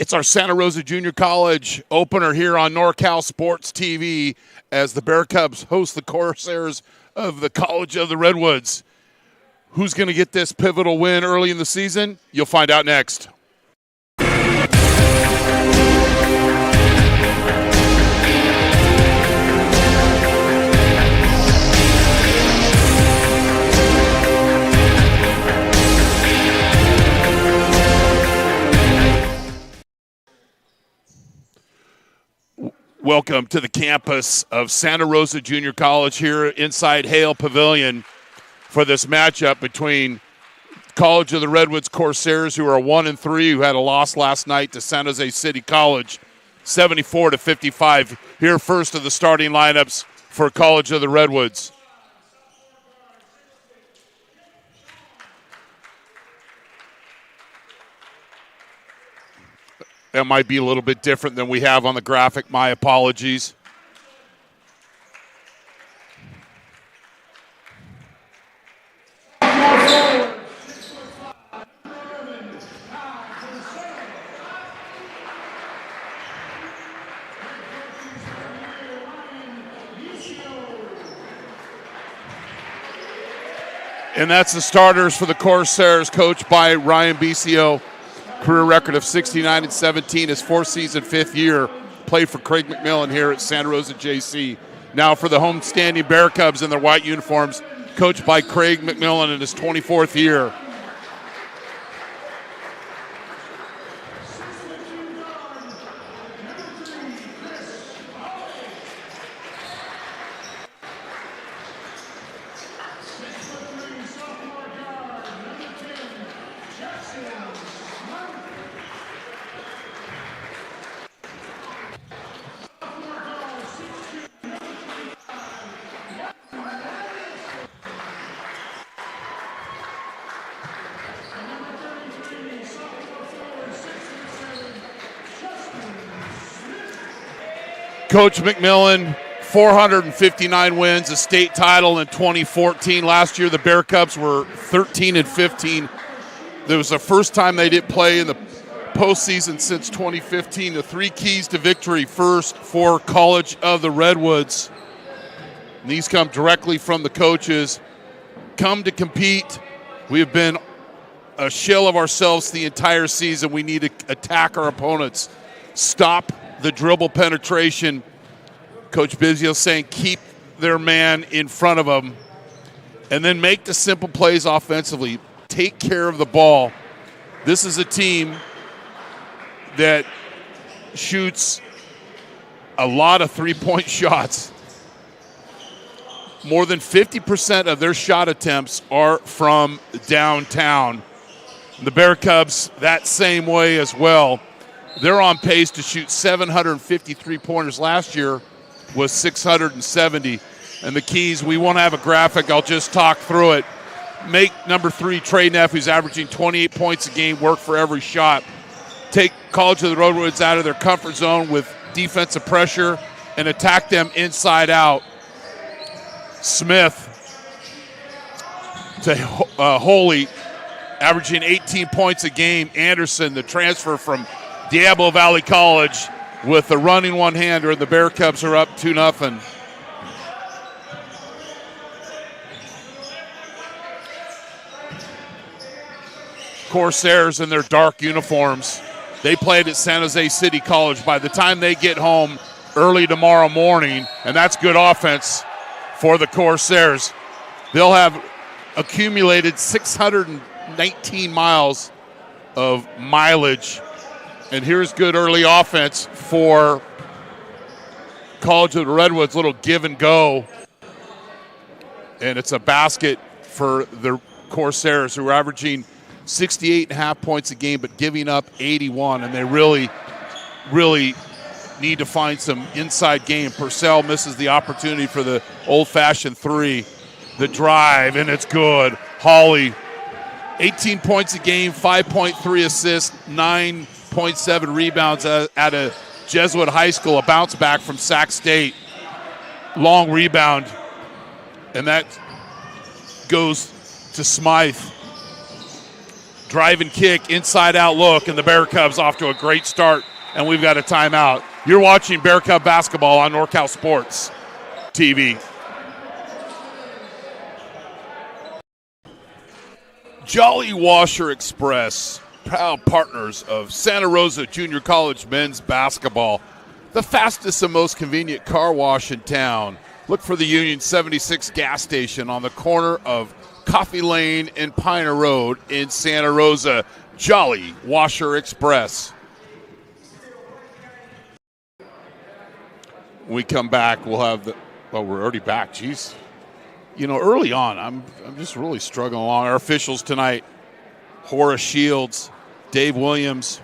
It's our Santa Rosa Junior College opener here on NorCal Sports TV as the Bear Cubs host the Corsairs of the College of the Redwoods. Who's going to get this pivotal win early in the season? You'll find out next. Welcome to the campus of Santa Rosa Junior College here inside Hale Pavilion for this matchup between College of the Redwoods Corsairs, who are 1-3, who had a loss last night to San Jose City College, 74-55. Here first of the starting lineups for College of the Redwoods. That might be a little bit different than we have on the graphic. My apologies. And that's the starters for the Corsairs, coached by Ryan Bisio. Career record of 69-17, his fourth season, fifth year. Played for Craig McMillan here at Santa Rosa JC. Now for the homestanding Bear Cubs in their white uniforms, coached by Craig McMillan in his 24th year. Coach McMillan, 459 wins, a state title in 2014. Last year, the Bear Cubs were 13-15. It was the first time they didn't play in the postseason since 2015. The three keys to victory. First, for College of the Redwoods. And these come directly from the coaches. Come to compete. We have been a shell of ourselves the entire season. We need to attack our opponents. Stop the dribble penetration. Coach Bisio saying keep their man in front of them and then make the simple plays offensively. Take care of the ball. This is a team that shoots a lot of three-point shots. More than 50% of their shot attempts are from downtown. The Bear Cubs that same way as well. They're on pace to shoot 753 pointers. Last year was 670. And the keys, we won't have a graphic. I'll just talk through it. Make number 3, Trey Neff, who's averaging 28 points a game, work for every shot. Take College of the Redwoods out of their comfort zone with defensive pressure and attack them inside out. Smith to Holy, averaging 18 points a game. Anderson, the transfer from Diablo Valley College, with the running one-hander. The Bear Cubs are up 2-0. Corsairs in their dark uniforms. They played at San Jose City College. By the time they get home early tomorrow morning, and that's good offense for the Corsairs, they'll have accumulated 619 miles of mileage. And here's good early offense for College of the Redwoods. Little give and go. And it's a basket for the Corsairs, who are averaging 68.5 points a game, but giving up 81. And they really, really need to find some inside game. Purcell misses the opportunity for the old-fashioned three. The drive, and it's good. Hawley, 18 points a game, 5.3 assists, 9.7 rebounds at a Jesuit high school, a bounce back from Sac State. Long rebound, and that goes to Smythe. Drive and kick, inside out look, and the Bear Cubs off to a great start, and we've got a timeout. You're watching Bear Cub basketball on NorCal Sports TV. Jolly Washer Express, proud partners of Santa Rosa Junior College men's basketball. The fastest and most convenient car wash in town. Look for the Union 76 gas station on the corner of Coffee Lane and Piner Road in Santa Rosa. Jolly Washer Express. When we come back, we'll have the, well, we're already back, geez. You know, early on, I'm just really struggling along. Our officials tonight, Horace Shields, Dave Williams,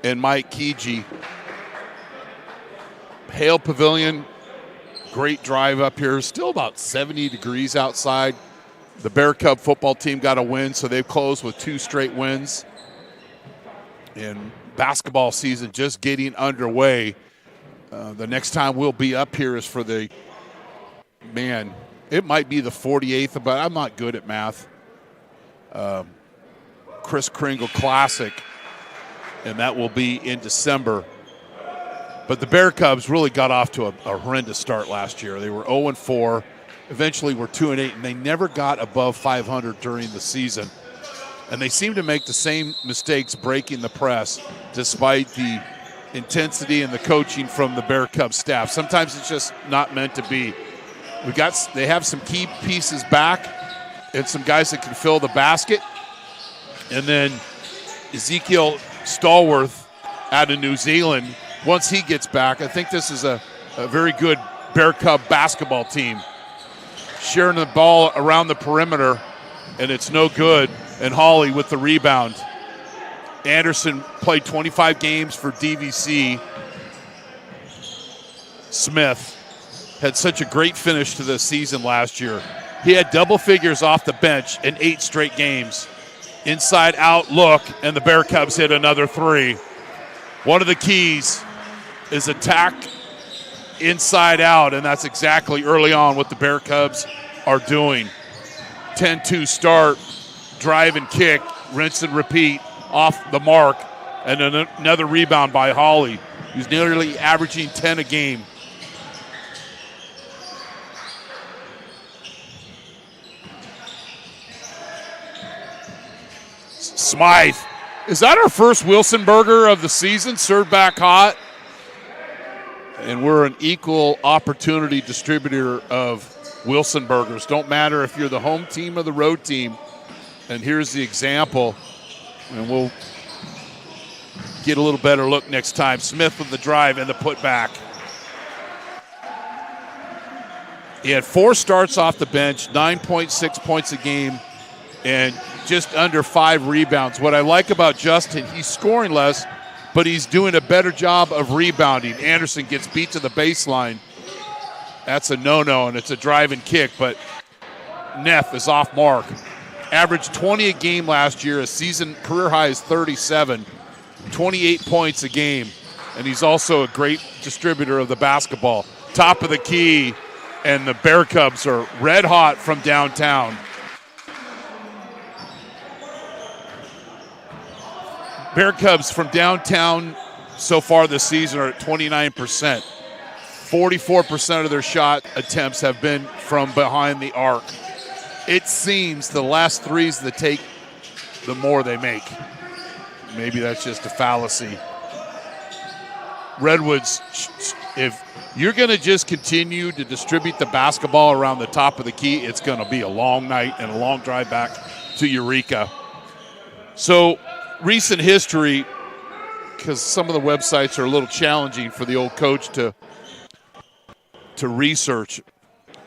and Mike Keegee. Hale Pavilion, great drive up here. Still about 70 degrees outside. The Bear Cub football team got a win, so they've closed with 2 straight wins. And basketball season just getting underway. The next time we'll be up here is for the, man, it might be the 48th, but I'm not good at math. Chris Kringle Classic, and that will be in December. But the Bear Cubs really got off to a horrendous start last year. They were 0-4. eventually were 2-8, and they never got above 500 during the season. And they seem to make the same mistakes breaking the press despite the intensity and the coaching from the Bear Cubs staff. Sometimes it's just not meant to be. They have some key pieces back and some guys that can fill the basket. And then Ezekiel Stallworth out of New Zealand, once he gets back, I think this is a very good Bear Cub basketball team. Sharing the ball around the perimeter, and it's no good. And Hawley with the rebound. Anderson played 25 games for DVC. Smith had such a great finish to the season last year. He had double figures off the bench in 8 straight games. Inside out look, and the Bear Cubs hit another 3. One of the keys is attack inside out, and that's exactly early on what the Bear Cubs are doing. 10-2 start, drive and kick, rinse and repeat off the mark, and another rebound by Hawley, who's nearly averaging 10 a game. Smythe. Is that our first Wilson burger of the season, served back hot? And we're an equal opportunity distributor of Wilson burgers. Don't matter if you're the home team or the road team. And here's the example. And we'll get a little better look next time. Smith with the drive and the putback. He had 4 starts off the bench, 9.6 points a game, and just under 5 rebounds. What I like about Justin, he's scoring less, but he's doing a better job of rebounding. Anderson gets beat to the baseline. That's a no-no, and it's a drive and kick, but Neff is off mark. Averaged 20 a game last year. A season career high is 37, 28 points a game, and he's also a great distributor of the basketball. Top of the key, and the Bear Cubs are red hot from downtown. Bear Cubs from downtown so far this season are at 29%. 44% of their shot attempts have been from behind the arc. It seems the last threes they take, the more they make. Maybe that's just a fallacy. Redwoods, if you're going to just continue to distribute the basketball around the top of the key, it's going to be a long night and a long drive back to Eureka. So, recent history, because some of the websites are a little challenging for the old coach to research.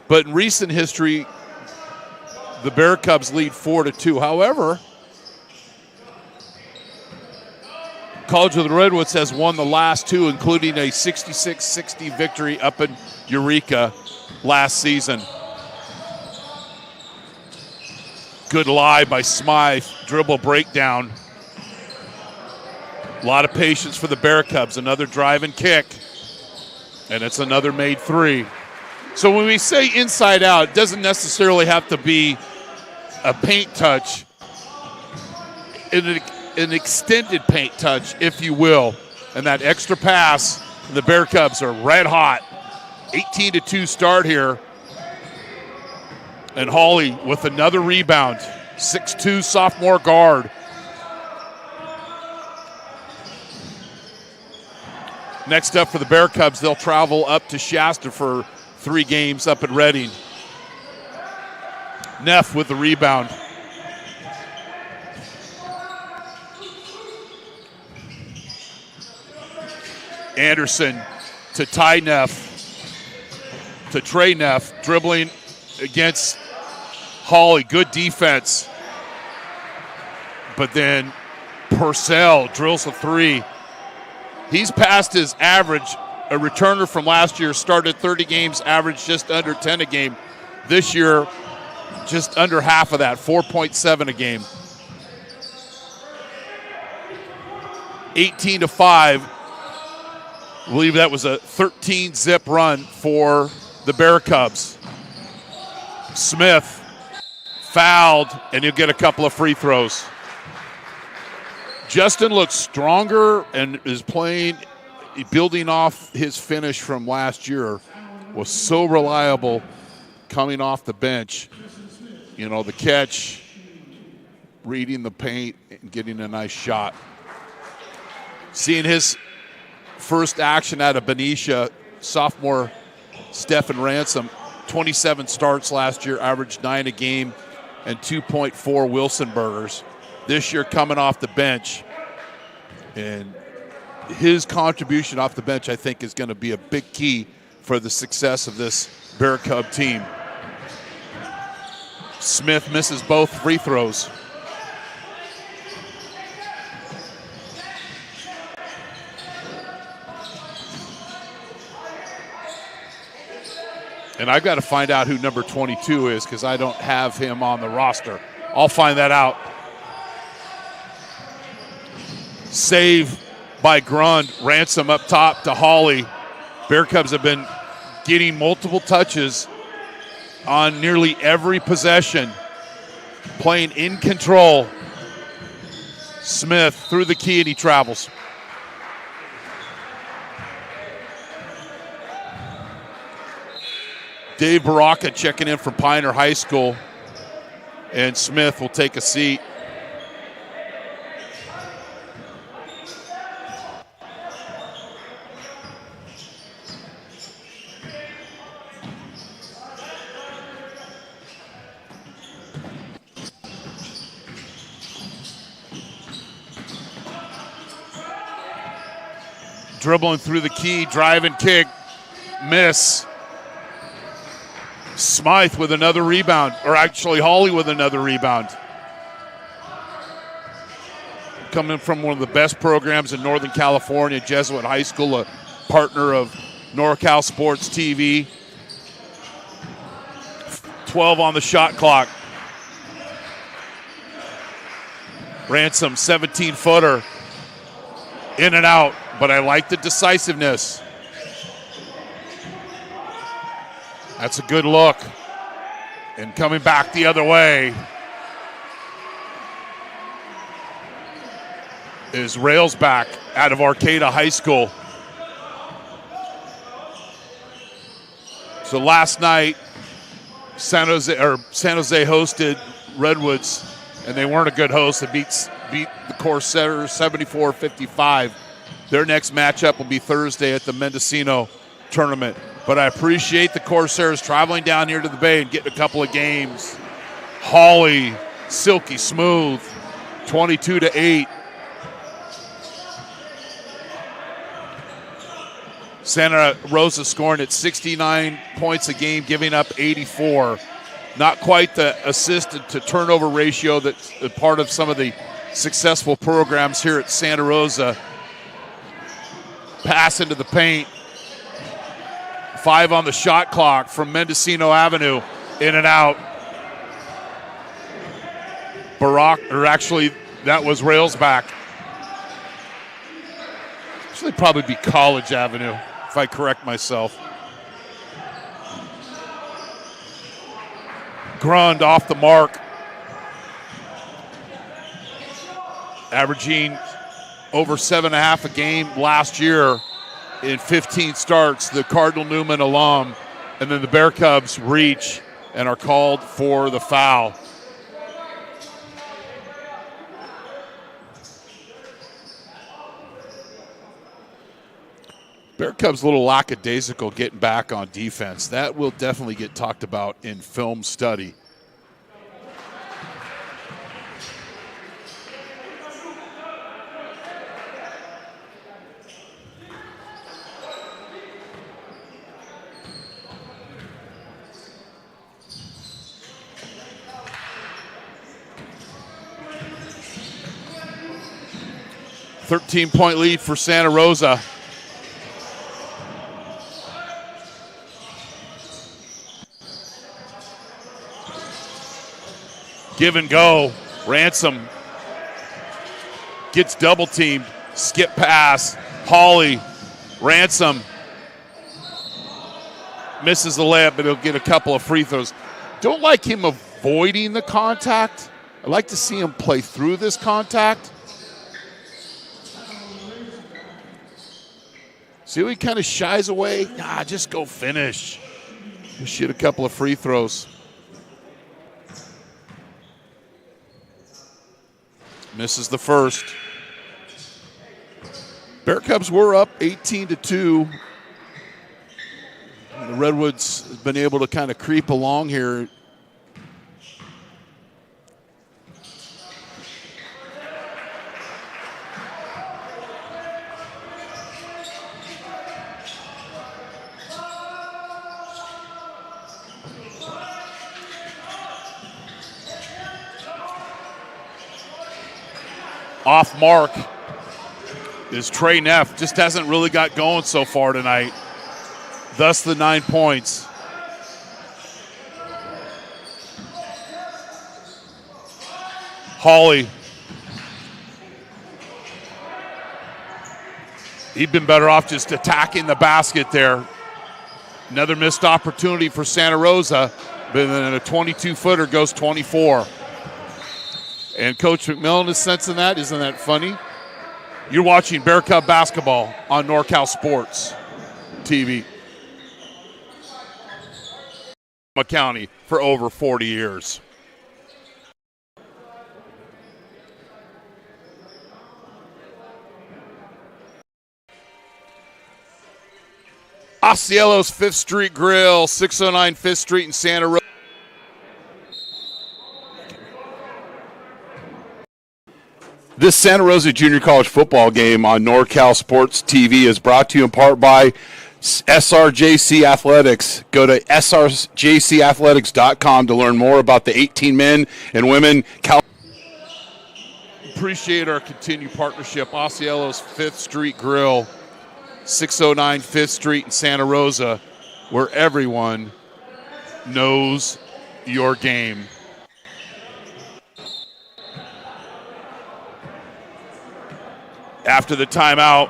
But in recent history, the Bear Cubs lead 4-2. However, College of the Redwoods has won the last 2, including a 66-60 victory up in Eureka last season. Good lie by Smythe, dribble breakdown. A lot of patience for the Bear Cubs. Another drive and kick. And it's another made 3. So when we say inside out, it doesn't necessarily have to be a paint touch. An extended paint touch, if you will. And that extra pass, the Bear Cubs are red hot. 18-2 start here. And Hawley with another rebound. 6'2" sophomore guard. Next up for the Bear Cubs, they'll travel up to Shasta for 3 games up at Reading. Neff with the rebound. Anderson to Ty Neff, to Trey Neff, dribbling against Hawley. Good defense. But then Purcell drills a 3. He's past his average. A returner from last year started 30 games, averaged just under 10 a game. This year, just under half of that, 4.7 a game. 18-5. I believe that was a 13-zip run for the Bear Cubs. Smith fouled, and he'll get a couple of free throws. Justin looks stronger and is playing, building off his finish from last year. Was so reliable coming off the bench. You know, the catch, reading the paint, and getting a nice shot. Seeing his first action out of Benicia, sophomore Stephen Ransom, 27 starts last year, averaged 9 a game and 2.4 Wilson burgers. This year coming off the bench, and his contribution off the bench, I think, is going to be a big key for the success of this Bear Cub team. Smith misses both free throws. And I've got to find out who number 22 is because I don't have him on the roster. I'll find that out. Save by Grund. Ransom up top to Hawley. Bear Cubs have been getting multiple touches on nearly every possession. Playing in control. Smith through the key and he travels. Dave Baraka checking in from Pioneer High School, and Smith will take a seat. Dribbling through the key, drive and kick, miss. Smythe with another rebound, or actually Hawley with another rebound. Coming from one of the best programs in Northern California, Jesuit High School, a partner of NorCal Sports TV. 12 on the shot clock. Ransom, 17-footer. In and out, but I like the decisiveness. That's a good look. And coming back the other way is Railsback out of Arcata High School. So last night, San Jose hosted Redwoods, and they weren't a good host. They beat the Corsairs 74-55. Their next matchup will be Thursday at the Mendocino tournament. But I appreciate the Corsairs traveling down here to the Bay and getting a couple of games. Hawley, silky smooth, 22-8. Santa Rosa scoring at 69 points a game, giving up 84. Not quite the assist to turnover ratio that's a part of some of the successful programs here at Santa Rosa. Pass into the paint. 5 on the shot clock from Mendocino Avenue, in and out. That was Railsback. Actually, probably be College Avenue, if I correct myself. Grund off the mark. Averaging over 7.5 a game last year in 15 starts, the Cardinal Newman alum, and then the Bear Cubs reach and are called for the foul. Bear Cubs a little lackadaisical getting back on defense. That will definitely get talked about in film study. Thirteen-point lead for Santa Rosa. Give and go. Ransom gets double teamed. Skip pass. Hawley. Ransom misses the layup, but he'll get a couple of free throws. Don't like him avoiding the contact. I like to see him play through this contact. See how he kind of shies away? Nah, just go finish. She had a couple of free throws. Misses the first. Bear Cubs were up 18-2. The Redwoods have been able to kind of creep along here. Off mark is Trey Neff. Just hasn't really got going so far tonight. Thus the 9 points. Hawley. He'd been better off just attacking the basket there. Another missed opportunity for Santa Rosa, but then a 22-footer goes 24. And Coach McMillan is sensing that. Isn't that funny? You're watching Bear Cub basketball on NorCal Sports TV. County for over 40 years. Osceola's 5th Street Grill, 609 5th Street in Santa Rosa. This Santa Rosa Junior College football game on NorCal Sports TV is brought to you in part by SRJC Athletics. Go to srjcathletics.com to learn more about the 18 men and women. Appreciate our continued partnership. Osceola's 5th Street Grill, 609 5th Street in Santa Rosa, where everyone knows your game. After the timeout,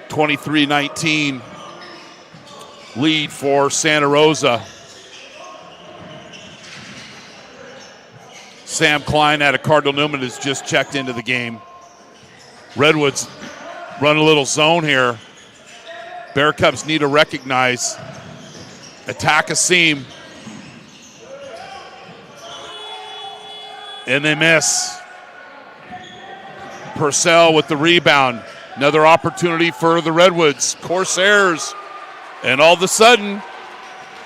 23-19 lead for Santa Rosa. Sam Klein out of Cardinal Newman has just checked into the game. Redwoods run a little zone here. Bear Cubs need to recognize, attack a seam, and they miss. Purcell with the rebound. Another opportunity for the Redwoods. Corsairs. And all of a sudden,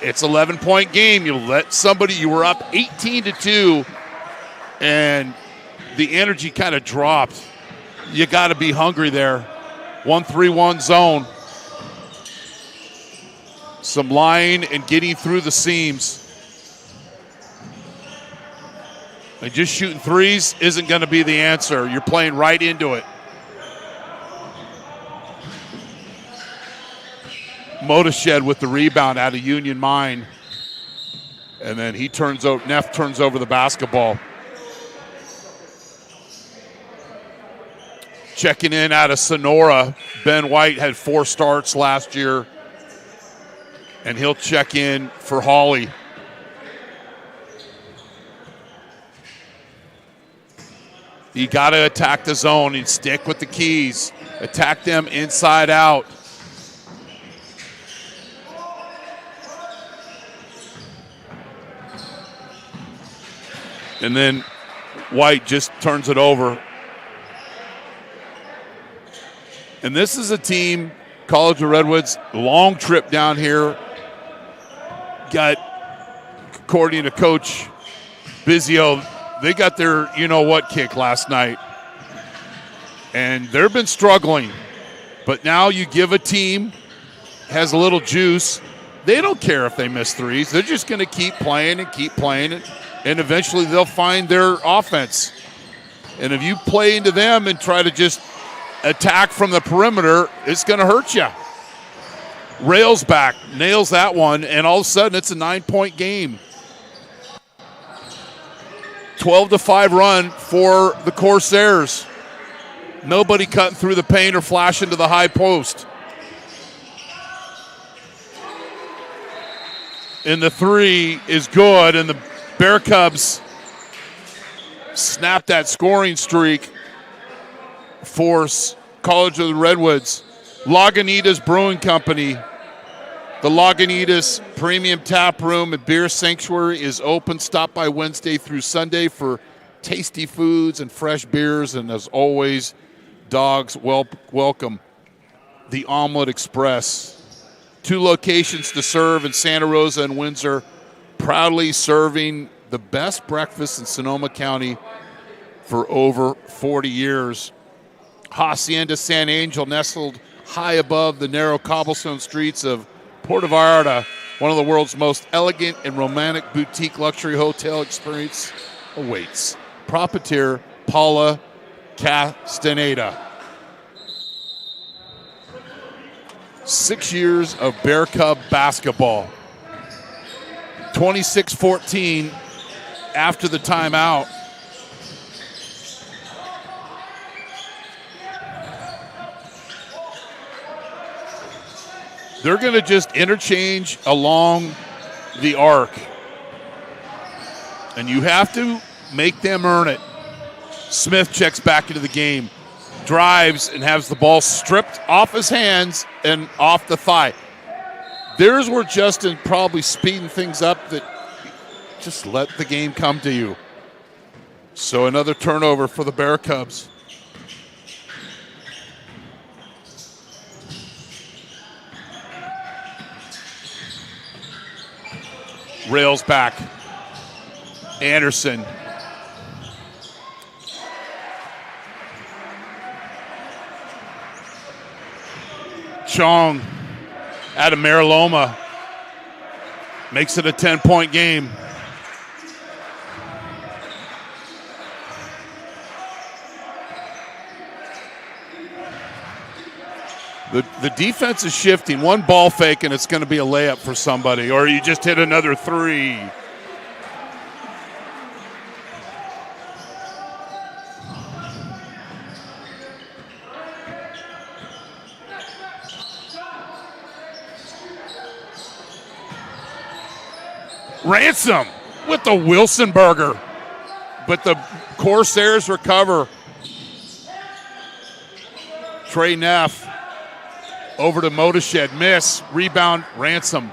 it's 11-point game. You let somebody, you were up 18-2, and the energy kind of dropped. You got to be hungry there. 1-3-1 zone. Some lying and getting through the seams. And just shooting threes isn't going to be the answer. You're playing right into it. Motashed with the rebound out of Union Mine. And then Neff turns over the basketball. Checking in out of Sonora. Ben White had 4 starts last year. And he'll check in for Hawley. You got to attack the zone and stick with the keys. Attack them inside out. And then White just turns it over. And this is a team, College of Redwoods, long trip down here. Got, according to Coach Bizio, they got their you-know-what kick last night. And they've been struggling. But now you give a team, has a little juice. They don't care if they miss threes. They're just going to keep playing and keep playing. And eventually they'll find their offense. And if you play into them and try to just attack from the perimeter, it's going to hurt you. Rails back, nails that one, and all of a sudden it's a 9-point game. 12-5 run for the Corsairs. Nobody cutting through the paint or flashing to the high post. And the 3 is good, and the Bear Cubs snap that scoring streak for College of the Redwoods. Lagunitas Brewing Company The Lagunitas Premium Tap Room and Beer Sanctuary is open. Stop by Wednesday through Sunday for tasty foods and fresh beers. And as always, dogs welcome. The Omelet Express. 2 locations to serve in Santa Rosa and Windsor, proudly serving the best breakfast in Sonoma County for over 40 years. Hacienda San Angel, nestled high above the narrow cobblestone streets of Puerto Vallarta, one of the world's most elegant and romantic boutique luxury hotel experience awaits. Proprietor Paula Castaneda. 6 years of Bear Cub basketball. 26-14 after the timeout. They're going to just interchange along the arc. And you have to make them earn it. Smith checks back into the game, drives and has the ball stripped off his hands and off the thigh. There's where Justin probably speeding things up, that just let the game come to you. So another turnover for the Bear Cubs. Rails back. Anderson. Chong out of Mariloma makes it a 10-point game. The defense is shifting. One ball fake and it's going to be a layup for somebody, or you just hit another three. Ransom with the Wilson burger, but the Corsairs recover. Trey Neff over to Motoshed, miss, rebound, Ransom.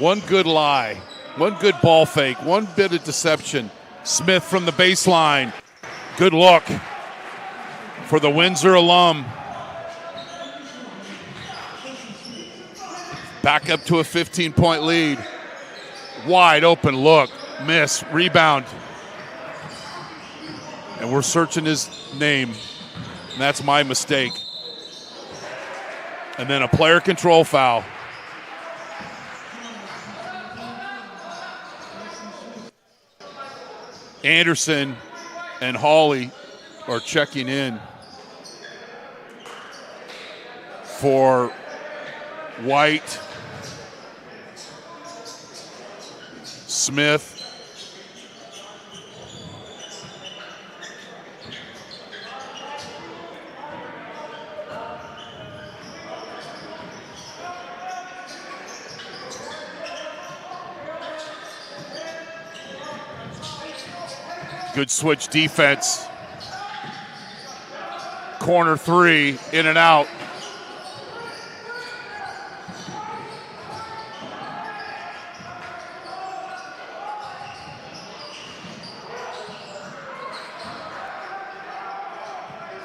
One good lie, one good ball fake, one bit of deception. Smith from the baseline. Good look for the Windsor alum. Back up to a 15-point lead. Wide open look, miss, rebound. And we're searching his name. And that's my mistake. And then a player control foul. Anderson and Hawley are checking in for White, Smith, good switch defense. Corner three, in and out.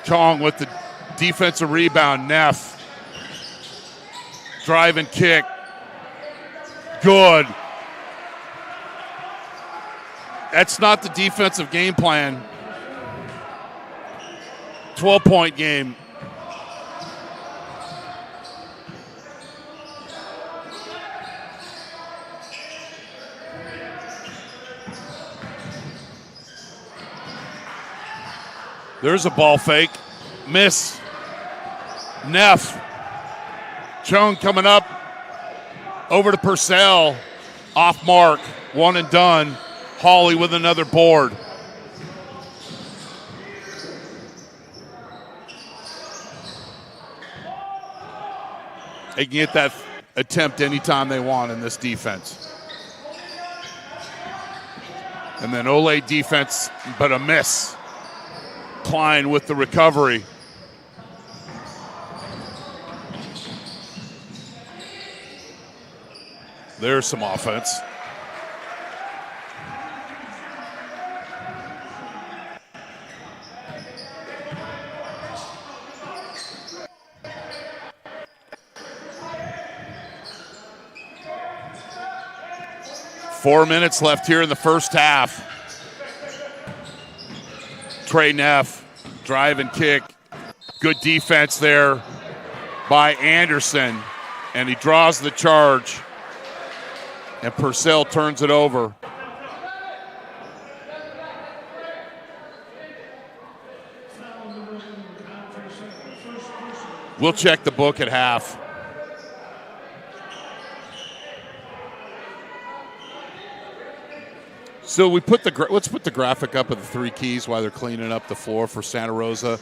Chong with the defensive rebound. Neff. Drive and kick. Good. That's not the defensive game plan. 12-point game. There's a ball fake. Miss. Neff. Chong coming up. Over to Purcell. Off mark. One and done. Hawley with another board. They can get that attempt anytime they want in this defense. And then Ole defense, but a miss. Klein with the recovery. There's some offense. Four minutes left here in the first half. Trey Neff, drive and kick. Good defense there by Anderson, and he draws the charge. And Purcell turns it over. We'll check the book at half. So let's put the graphic up of the three keys while they're cleaning up the floor for Santa Rosa.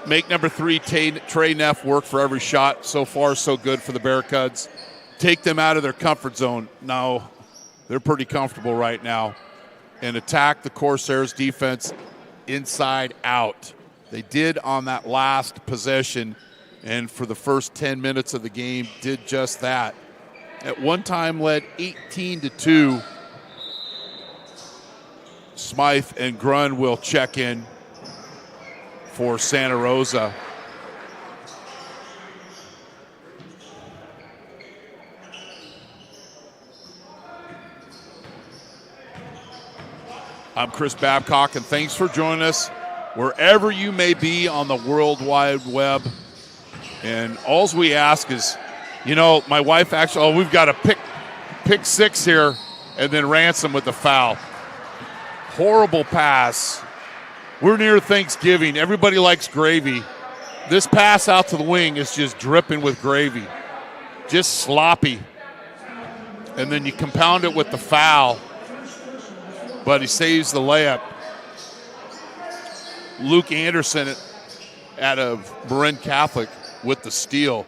Make number 3, Trey Neff, work for every shot. So far, so good for the Bearcats. Take them out of their comfort zone. No, they're pretty comfortable right now. And attack the Corsairs defense inside out. They did on that last possession, and for the first 10 minutes of the game, did just that. At one time led 18-2. Smythe and Grun will check in for Santa Rosa. I'm Chris Babcock, and thanks for joining us wherever you may be on the World Wide Web. And all we ask is, my wife actually, we've got a pick 6 here, and then Ransom with the foul. Horrible pass. We're near Thanksgiving. Everybody likes gravy. This pass out to the wing is just dripping with gravy. Just sloppy. And then you compound it with the foul. But he saves the layup. Luke Anderson out of Marin Catholic with the steal.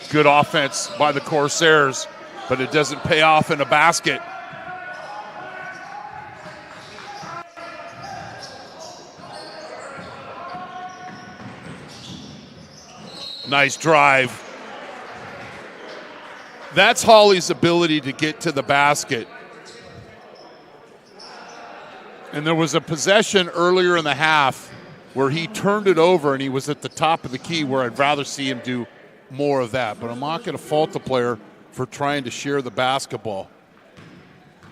Good offense by the Corsairs, but it doesn't pay off in a basket. Nice drive. That's Hawley's ability to get to the basket. And there was a possession earlier in the half where he turned it over and he was at the top of the key, where I'd rather see him do more of that. But I'm not going to fault the player for trying to share the basketball.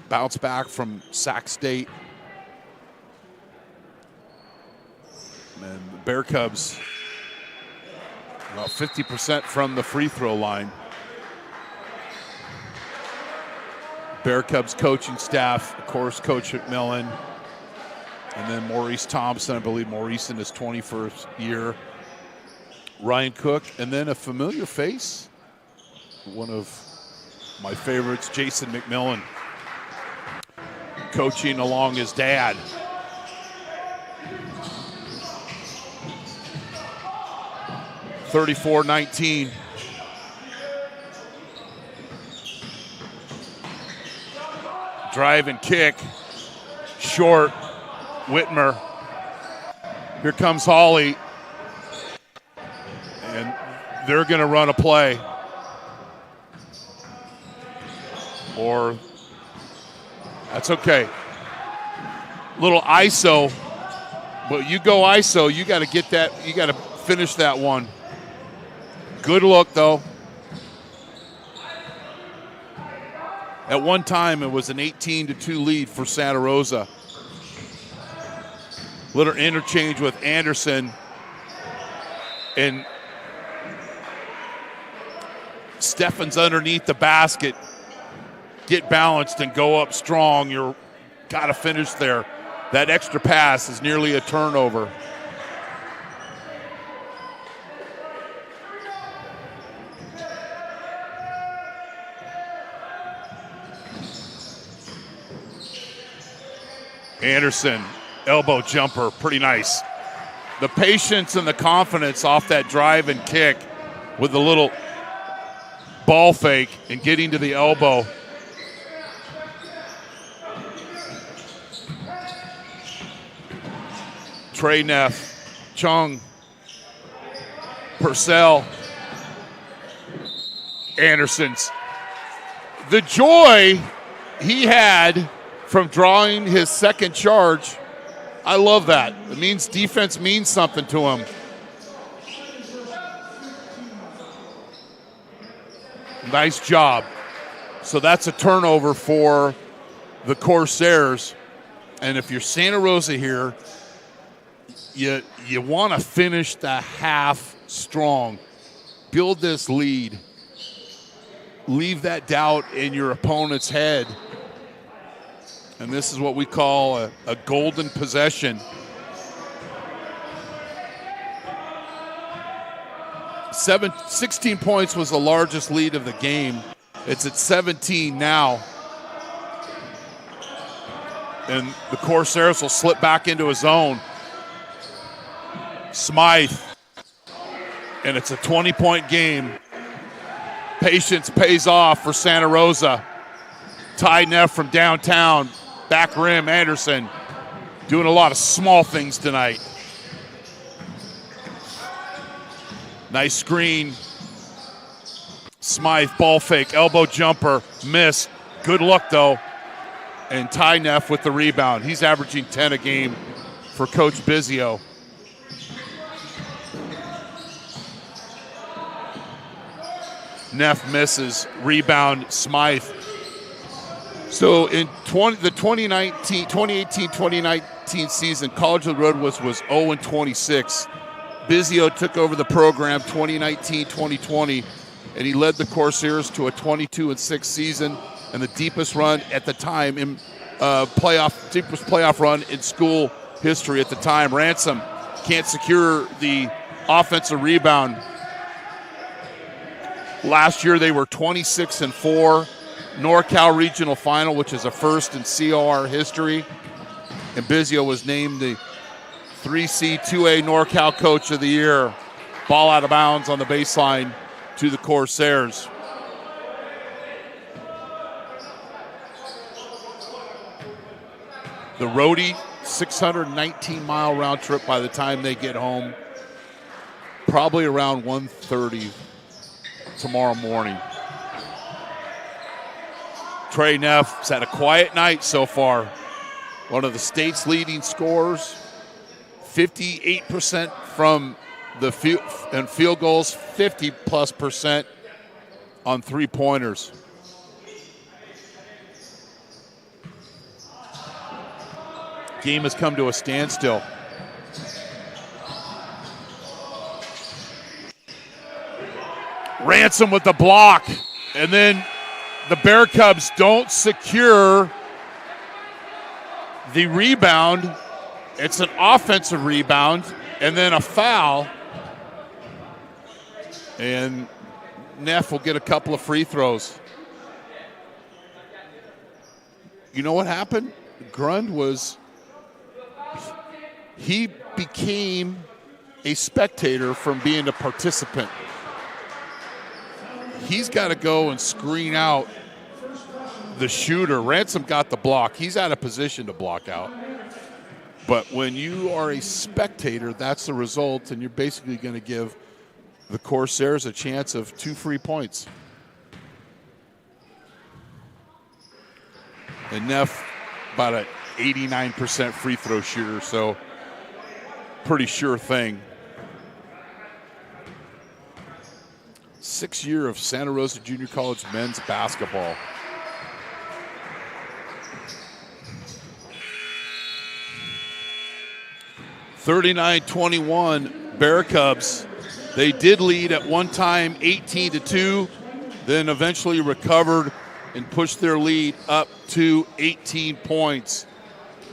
Bounce back from Sac State. And the Bear Cubs about 50% from the free throw line. Bear Cubs coaching staff, of course, Coach McMillan, and then Maurice Thompson. I believe Maurice in his 21st year. Ryan Cook, and then a familiar face, one of my favorites, Jason McMillan, coaching along his dad. (34-19). Drive and kick, short, Whitmer. Here comes Hawley. And they're going to run a play. Or, that's okay. Little ISO. But you go ISO, you got to get that, you got to finish that one. Good look, though. At one time, it was an 18-2 lead for Santa Rosa. Little interchange with Anderson. And Steffen's underneath the basket. Get balanced and go up strong. You're got to finish there. That extra pass is nearly a turnover. Anderson, elbow jumper, pretty nice. The patience and the confidence off that drive and kick with the little ball fake and getting to the elbow. Trey Neff, Chung, Purcell, Anderson's. The joy he had from drawing his second charge, I love that. It means defense means something to him. Nice job. So that's a turnover for the Corsairs. And if you're Santa Rosa here, you want to finish the half strong. Build this lead. Leave that doubt in your opponent's head. And this is what we call a golden possession. 16 points was the largest lead of the game. It's at 17 now. And the Corsairs will slip back into a zone. Smythe. And it's a 20-point game. Patience pays off for Santa Rosa. Ty Neff from downtown. Back rim, Anderson. Doing a lot of small things tonight. Nice screen. Smythe, ball fake, elbow jumper, miss. Good look, though. And Ty Neff with the rebound. He's averaging 10 a game for Coach Bizio. Neff misses. Rebound, Smythe. So in the 2018-2019 season, College of the Redwoods was 0-26. Bizio took over the program 2019-2020, and he led the Corsairs to a 22-6 season and the deepest run at the time in deepest playoff run in school history at the time. Ransom can't secure the offensive rebound. Last year they were 26-4. NorCal Regional Final, which is a first in COR history. And Bizio was named the 3C 2A NorCal Coach of the Year. Ball out of bounds on the baseline to the Corsairs. The roadie, 619-mile round trip by the time they get home. Probably around 1:30 tomorrow morning. Trey Neff has had a quiet night so far. One of the state's leading scorers. 58% from the field goals, 50+% on three-pointers. Game has come to a standstill. Ransom with the block, and then the Bear Cubs don't secure the rebound. It's an offensive rebound, and then a foul. And Neff will get a couple of free throws. You know what happened? Grund he became a spectator from being a participant. He's got to go and screen out the shooter. Ransom got the block. He's out of position to block out. But when you are a spectator, that's the result, and you're basically going to give the Corsairs a chance of 2 free points. And Neff, about an 89% free throw shooter, so pretty sure thing. 6th year of Santa Rosa Junior College men's basketball. (39-21) Bear Cubs. They did lead at one time 18-2, then eventually recovered and pushed their lead up to 18 points.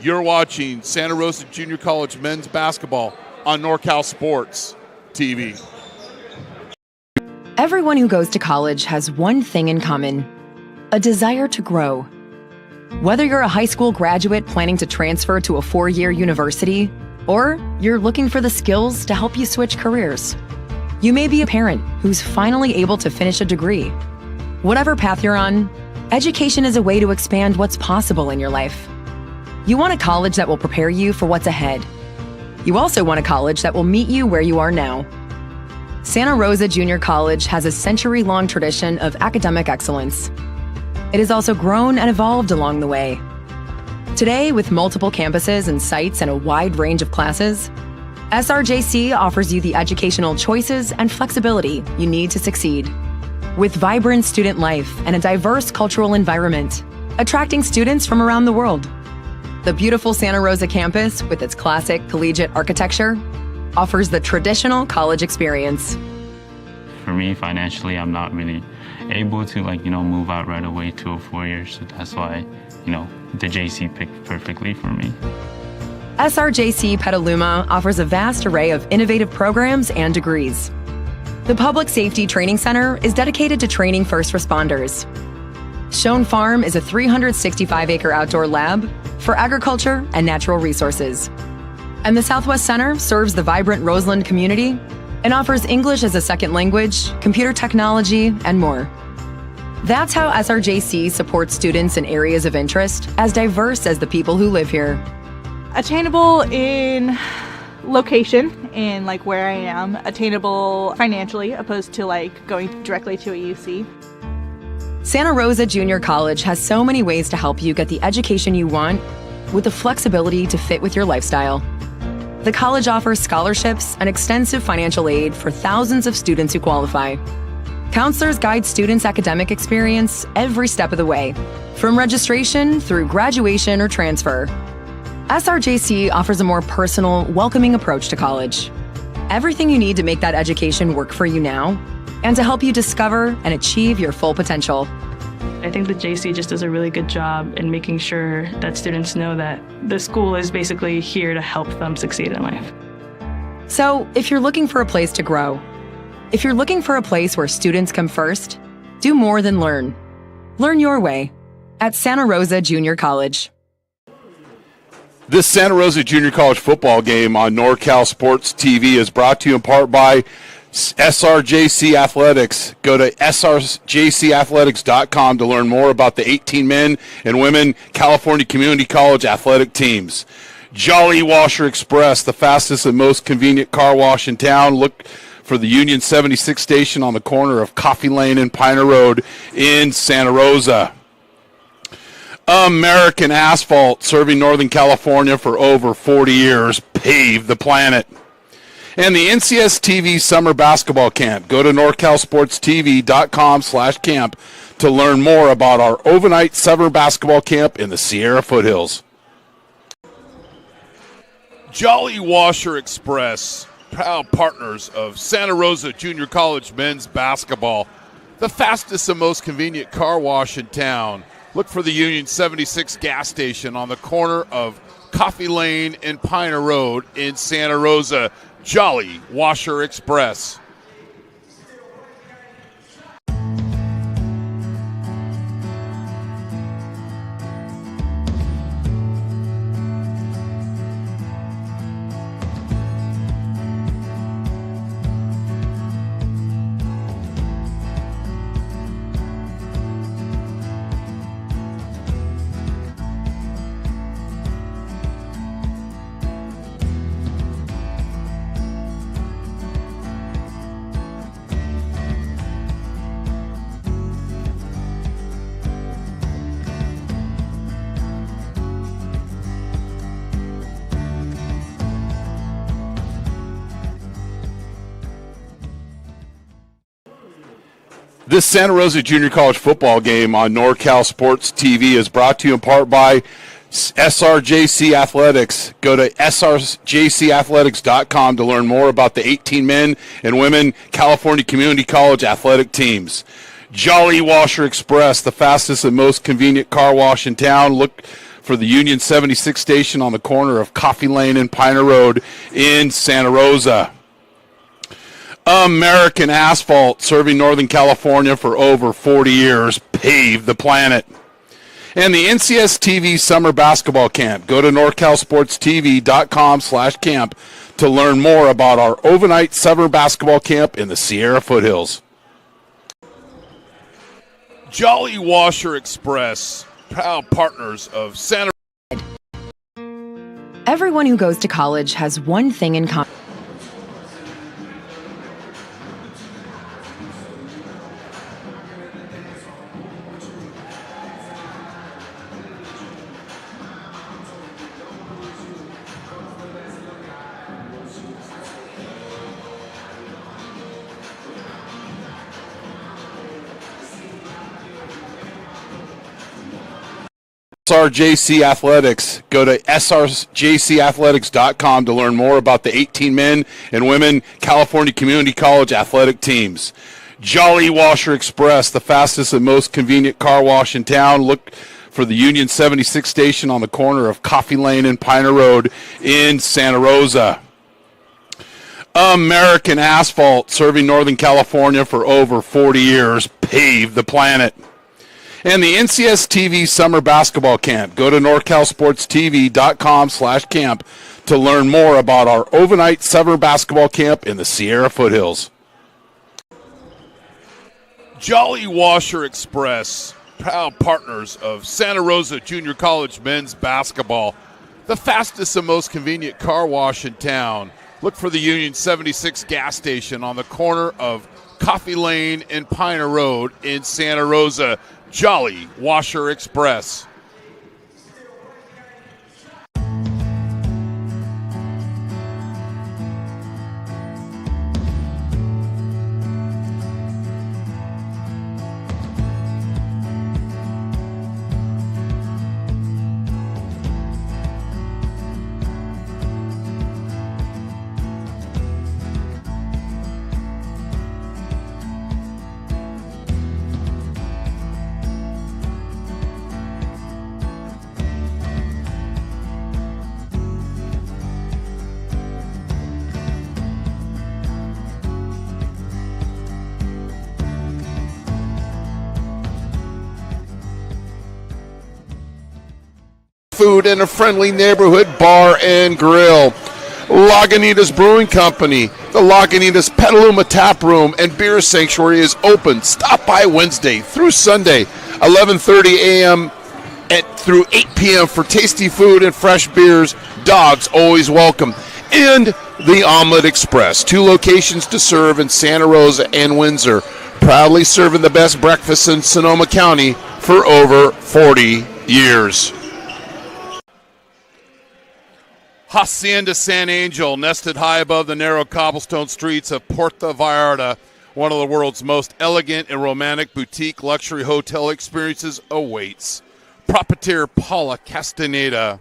You're watching Santa Rosa Junior College men's basketball on NorCal Sports TV. Everyone who goes to college has one thing in common: a desire to grow. Whether you're a high school graduate planning to transfer to a 4-year university, or you're looking for the skills to help you switch careers. You may be a parent who's finally able to finish a degree. Whatever path you're on, education is a way to expand what's possible in your life. You want a college that will prepare you for what's ahead. You also want a college that will meet you where you are now. Santa Rosa Junior College has a century-long tradition of academic excellence. It has also grown and evolved along the way. Today, with multiple campuses and sites and a wide range of classes, SRJC offers you the educational choices and flexibility you need to succeed. With vibrant student life and a diverse cultural environment, attracting students from around the world. The beautiful Santa Rosa campus, with its classic collegiate architecture, offers the traditional college experience. For me, financially, I'm not really able to move out right away to a 4 year, so that's why, the JC picked perfectly for me. SRJC Petaluma offers a vast array of innovative programs and degrees. The Public Safety Training Center is dedicated to training first responders. Schoen Farm is a 365-acre outdoor lab for agriculture and natural resources. And the Southwest Center serves the vibrant Roseland community and offers English as a second language, computer technology, and more. That's how SRJC supports students in areas of interest as diverse as the people who live here. Attainable in location and where I am, attainable financially opposed to going directly to a UC. Santa Rosa Junior College has so many ways to help you get the education you want with the flexibility to fit with your lifestyle. The college offers scholarships and extensive financial aid for thousands of students who qualify. Counselors guide students' academic experience every step of the way, from registration through graduation or transfer. SRJC offers a more personal, welcoming approach to college. Everything you need to make that education work for you now and to help you discover and achieve your full potential. I think the JC just does a really good job in making sure that students know that the school is basically here to help them succeed in life. So, if you're looking for a place to grow, if you're looking for a place where students come first, do more than learn. Learn your way at Santa Rosa Junior College. This Santa Rosa Junior College football game on NorCal Sports TV is brought to you in part by SRJC Athletics. Go to srjcathletics.com to learn more about the 18 men and women California Community College athletic teams. Jolly Washer Express, the fastest and most convenient car wash in town. Look for the Union 76 station on the corner of Coffee Lane and Piner Road in Santa Rosa. American Asphalt, serving Northern California for over 40 years, paved the planet. And the NCS TV Summer Basketball Camp. Go to norcalsportstv.com/camp to learn more about our overnight summer basketball camp in the Sierra Foothills. Jolly Washer Express, proud partners of Santa Rosa Junior College men's basketball, the fastest and most convenient car wash in town. Look for the Union 76 gas station on the corner of Coffee Lane and Piner Road in Santa Rosa. Jolly Washer Express. This Santa Rosa Junior College football game on NorCal Sports TV is brought to you in part by SRJC Athletics. Go to srjcathletics.com to learn more about the 18 men and women California Community College athletic teams. Jolly Washer Express, the fastest and most convenient car wash in town. Look for the Union 76 station on the corner of Coffee Lane and Piner Road in Santa Rosa. American Asphalt, serving Northern California for over 40 years, paved the planet. And the NCS TV Summer Basketball Camp. Go to norcalsportstv.com/camp to learn more about our overnight summer basketball camp in the Sierra Foothills. Jolly Washer Express, proud partners of Santa. Everyone who goes to college has one thing in common. SRJC Athletics. Go to srjcathletics.com to learn more about the 18 men and women California Community College athletic teams. Jolly Washer Express, the fastest and most convenient car wash in town. Look for the Union 76 station on the corner of Coffee Lane and Piner Road in Santa Rosa. American Asphalt, serving Northern California for over 40 years, paved the planet. And the NCS TV Summer Basketball Camp. Go to norcalsportstv.com/camp to learn more about our overnight summer basketball camp in the Sierra Foothills. Jolly Washer Express, proud partners of Santa Rosa Junior College men's basketball, the fastest and most convenient car wash in town. Look for the Union 76 gas station on the corner of Coffee Lane and Piner Road in Santa Rosa. Jolly Washer Express. Food in a friendly neighborhood bar and grill. Lagunitas Brewing Company. The Lagunitas Petaluma Tap Room and Beer Sanctuary is open. Stop by Wednesday through Sunday, 11:30 a.m. through 8 p.m. for tasty food and fresh beers. Dogs always welcome. And the Omelet Express. 2 locations to serve in Santa Rosa and Windsor. Proudly serving the best breakfast in Sonoma County for over 40 years. Hacienda San Angel, nested high above the narrow cobblestone streets of Puerto Vallarta, one of the world's most elegant and romantic boutique luxury hotel experiences awaits. Proprietor Paula Castaneda.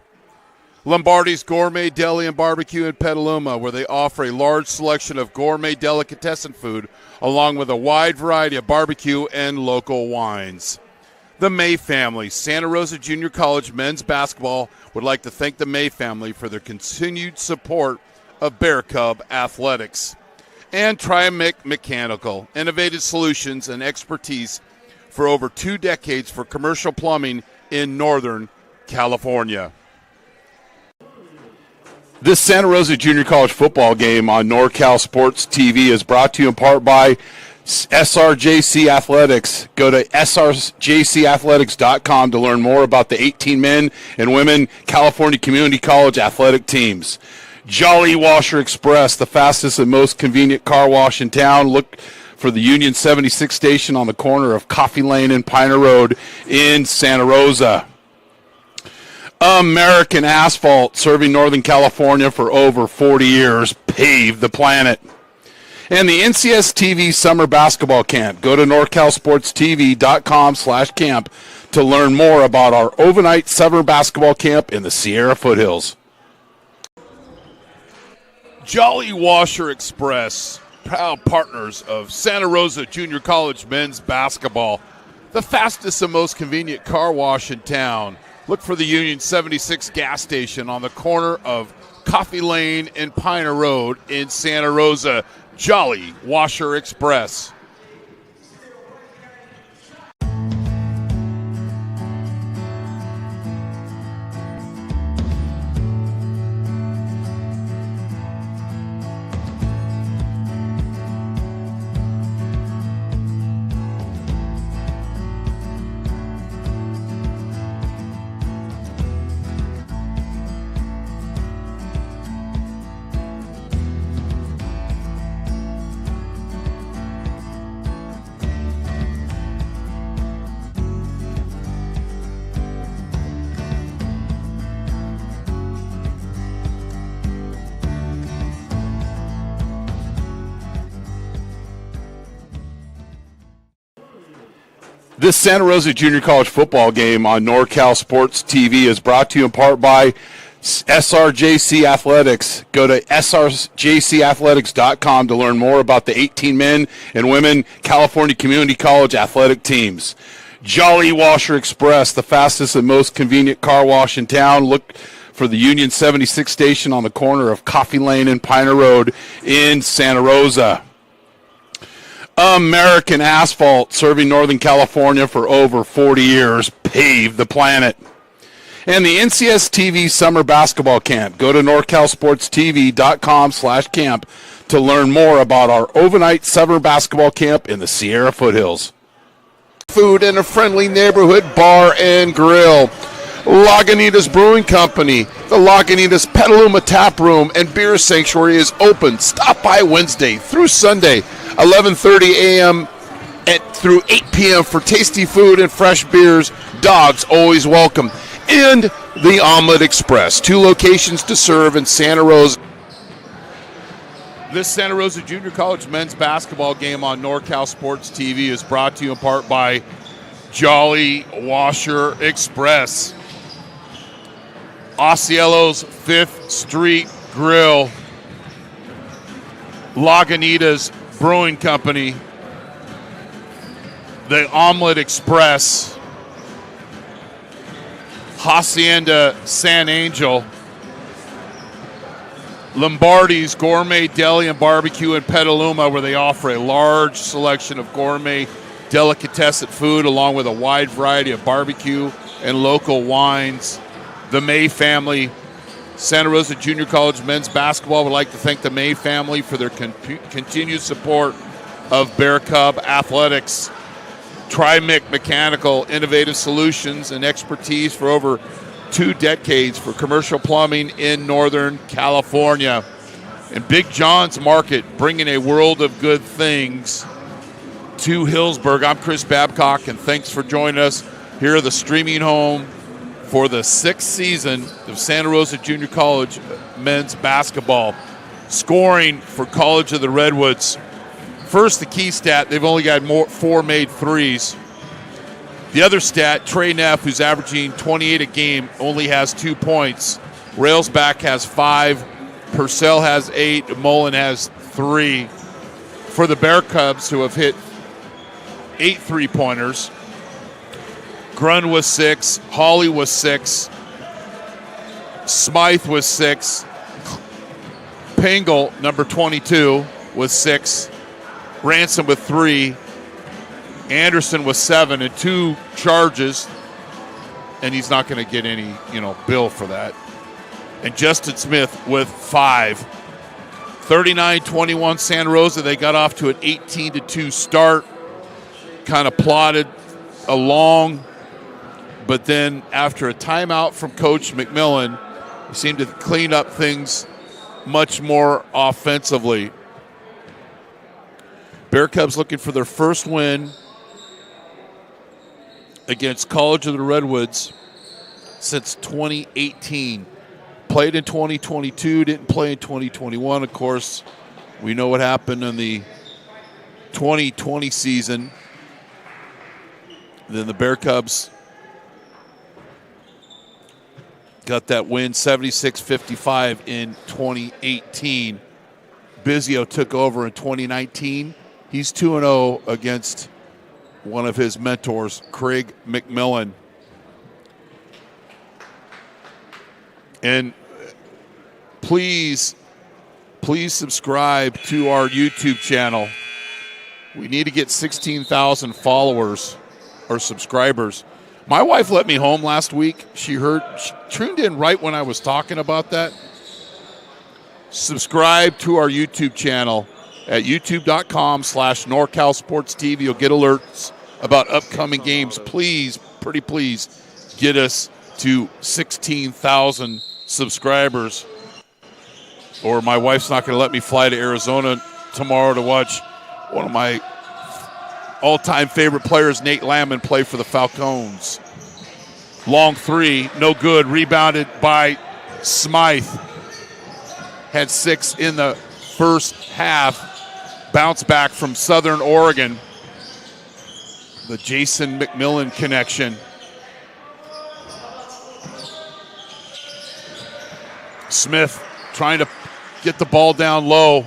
Lombardi's Gourmet Deli and Barbecue in Petaluma, where they offer a large selection of gourmet delicatessen food, along with a wide variety of barbecue and local wines. The May family, Santa Rosa Junior College men's basketball, would like to thank the May family for their continued support of Bear Cub athletics. And Triamic Mechanical, innovative solutions and expertise for over 2 decades for commercial plumbing in Northern California. This Santa Rosa Junior College football game on NorCal Sports TV is brought to you in part by SRJC Athletics. Go to srjcathletics.com to learn more about the 18 men and women California Community College athletic teams. Jolly Washer Express, the fastest and most convenient car wash in town. Look for the Union 76 station on the corner of Coffee Lane and Piner Road in Santa Rosa. American Asphalt, serving Northern California for over 40 years, paved the planet. And the NCS TV Summer Basketball Camp. Go to norcalsportstv.com/camp to learn more about our overnight summer basketball camp in the Sierra Foothills. Jolly Washer Express, proud partners of Santa Rosa Junior College men's basketball, the fastest and most convenient car wash in town. Look for the Union 76 gas station on the corner of Coffee Lane and Piner Road in Santa Rosa. Jolly Washer Express. This Santa Rosa Junior College football game on NorCal Sports TV is brought to you in part by SRJC Athletics. Go to srjcathletics.com to learn more about the 18 men and women California Community College athletic teams. Jolly Washer Express, the fastest and most convenient car wash in town. Look for the Union 76 station on the corner of Coffee Lane and Piner Road in Santa Rosa. American Asphalt, serving Northern California for over 40 years, paved the planet. And the NCS TV Summer Basketball Camp. Go to NorCalSportsTV.com/camp to learn more about our overnight summer basketball camp in the Sierra Foothills. Food in a friendly neighborhood bar and grill. Lagunitas Brewing Company. The Lagunitas Petaluma Tap Room and Beer Sanctuary is open. Stop by Wednesday through Sunday, 11:30 a.m. through 8 p.m. for tasty food and fresh beers. Dogs always welcome. And the Omelet Express. 2 locations to serve in Santa Rosa. This Santa Rosa Junior College men's basketball game on NorCal Sports TV is brought to you in part by Jolly Washer Express. Osceola's 5th Street Grill. Lagunitas Brewing Company. The Omelet Express. Hacienda San Angel. Lombardi's Gourmet Deli and Barbecue in Petaluma, where they offer a large selection of gourmet delicatessen food along with a wide variety of barbecue and local wines. The May family. Santa Rosa Junior College men's basketball would like to thank the May family for their continued support of Bear Cub Athletics. Trimic Mechanical, innovative solutions and expertise for over 2 decades for commercial plumbing in Northern California. And Big John's Market, bringing a world of good things to Hillsburg. I'm Chris Babcock, and thanks for joining us here at the streaming home for the 6th season of Santa Rosa Junior College men's basketball. Scoring for College of the Redwoods. First, the key stat, they've only got 4 made threes. The other stat, Trey Neff, who's averaging 28 a game, only has 2 points. Railsback has 5. Purcell has 8. Mullen has 3. For the Bear Cubs, who have hit 8 3-pointers, Grun was 6. Hawley was 6. Smythe was 6. Pingle, number 22, was 6. Ransom with 3. Anderson with 7 and 2 charges, and he's not going to get any, bill for that. And Justin Smith with 5. 39-21 Santa Rosa. They got off to an 18-2 start, kind of plodded along, but then after a timeout from Coach McMillan, he seemed to clean up things much more offensively. Bear Cubs looking for their first win against College of the Redwoods since 2018. Played in 2022, didn't play in 2021. Of course, we know what happened in the 2020 season. Then the Bear Cubs got that win 76-55 in 2018. Bizio took over in 2019. He's 2-0 against one of his mentors, Craig McMillan. And please subscribe to our YouTube channel. We need to get 16,000 followers or subscribers. My wife let me home last week. She tuned in right when I was talking about that. Subscribe to our YouTube channel at youtube.com/NorCalSportsTV. You'll get alerts about upcoming games. Please, pretty please, get us to 16,000 subscribers, or my wife's not going to let me fly to Arizona tomorrow to watch one of my all-time favorite players, Nate Lamon, play for the Falcons. Long 3, no good. Rebounded by Smythe. Had 6 in the first half. Bounce back from Southern Oregon. The Jason McMillan connection. Smith trying to get the ball down low.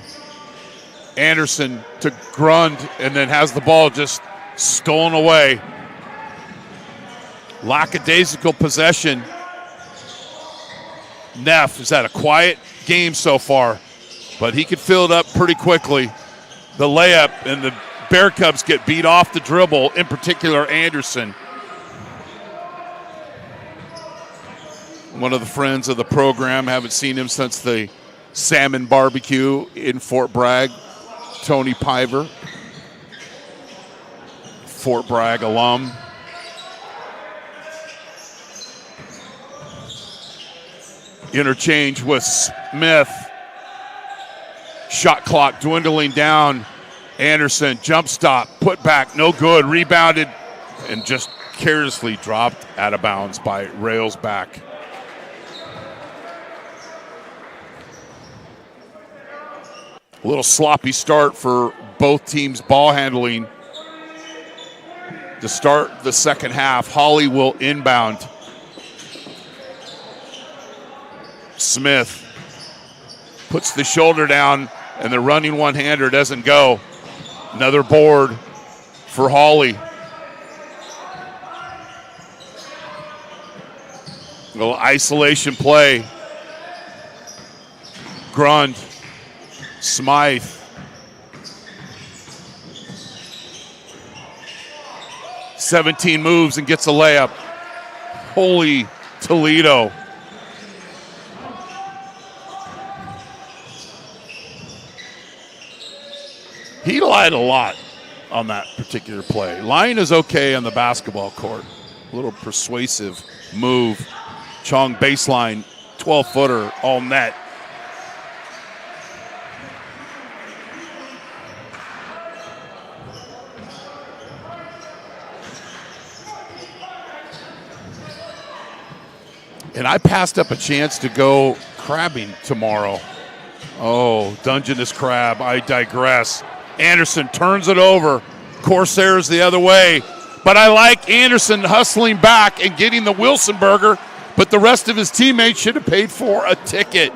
Anderson to Grund, and then has the ball just stolen away. Lackadaisical possession. Neff has had a quiet game so far, but he could fill it up pretty quickly. The layup, and the Bear Cubs get beat off the dribble, in particular Anderson. One of the friends of the program, haven't seen him since the salmon barbecue in Fort Bragg, Tony Piver, Fort Bragg alum. Interchange with Smith. Shot clock dwindling down. Anderson, jump stop, put back, no good, rebounded, and just carelessly dropped out of bounds by Railsback. A little sloppy start for both teams' ball handling. To start the second half, Holly will inbound. Smith puts the shoulder down, and the running one-hander doesn't go. Another board for Hawley. A little isolation play. Grund, Smythe. "17 moves and gets a layup. Holy Toledo. He lied a lot on that particular play. Lying is okay on the basketball court. A little persuasive move. Chong baseline, 12-footer, all net. And I passed up a chance to go crabbing tomorrow. Oh, Dungeness crab, I digress. Anderson turns it over. Corsairs the other way. But I like Anderson hustling back and getting the Wilson burger, but the rest of his teammates should have paid for a ticket.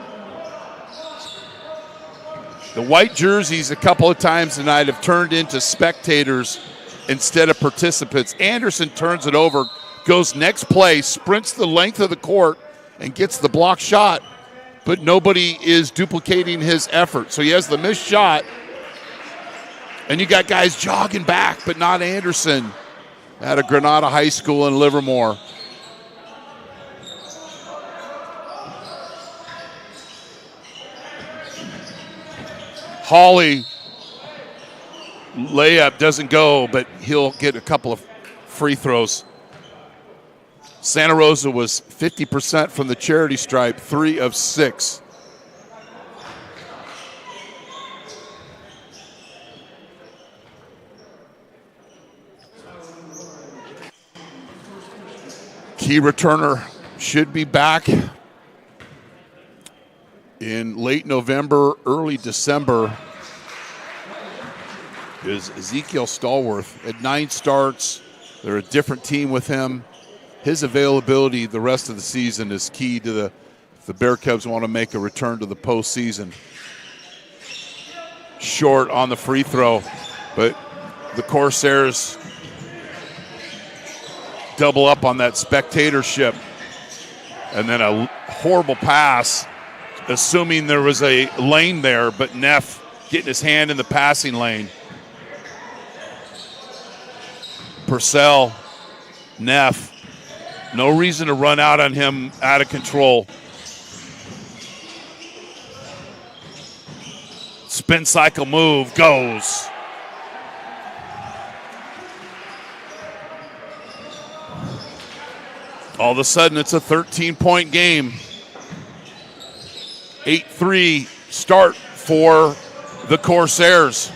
The white jerseys a couple of times tonight have turned into spectators instead of participants. Anderson turns it over, goes next play, sprints the length of the court, and gets the block shot, but nobody is duplicating his effort. So he has the missed shot, and you got guys jogging back, but not Anderson out of Granada High School in Livermore. Hawley, layup doesn't go, but he'll get a couple of free throws. Santa Rosa was 50% from the charity stripe, 3 of 6. Key returner should be back in late November, early December. Is Ezekiel Stallworth at 9 starts. They're a different team with him. His availability the rest of the season is key to if the Bear Cubs want to make a return to the postseason. Short on the free throw, but the Corsairs double up on that spectatorship. And then a horrible pass, assuming there was a lane there, but Neff getting his hand in the passing lane. Purcell, Neff, no reason to run out on him, out of control. Spin cycle move, goes. All of a sudden, it's a 13-point game. 8-3 start for the Corsairs.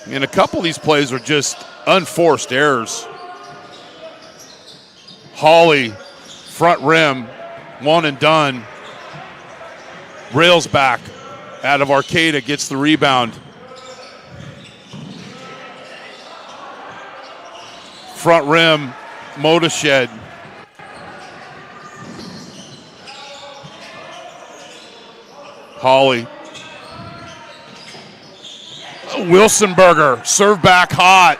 And a couple of these plays are just unforced errors. Hawley, front rim, one and done. Railsback out of Arcata gets the rebound. front rim, Motashed. Hawley. Wilsonberger, serve back hot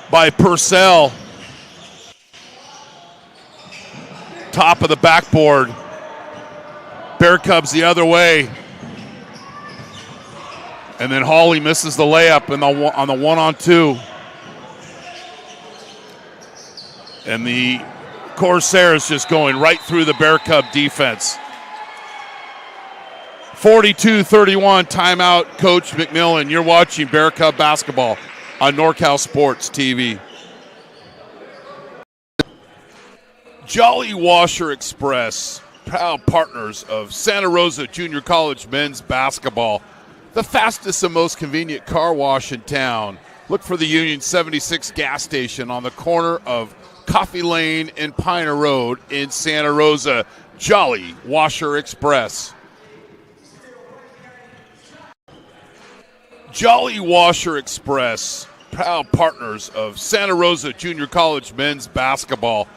by Purcell. Top of the backboard. Bear Cubs the other way. And then Hawley misses the layup on the 1-on-2. And the Corsairs just going right through the Bear Cub defense. 42-31, timeout, Coach McMillan. You're watching Bear Cub basketball on NorCal Sports TV. Jolly Washer Express, proud partners of Santa Rosa Junior College men's basketball. The fastest and most convenient car wash in town. Look for the Union 76 gas station on the corner of Coffee Lane and Piner Road in Santa Rosa. Jolly Washer Express. Jolly Washer Express, proud partners of Santa Rosa Junior College men's basketball.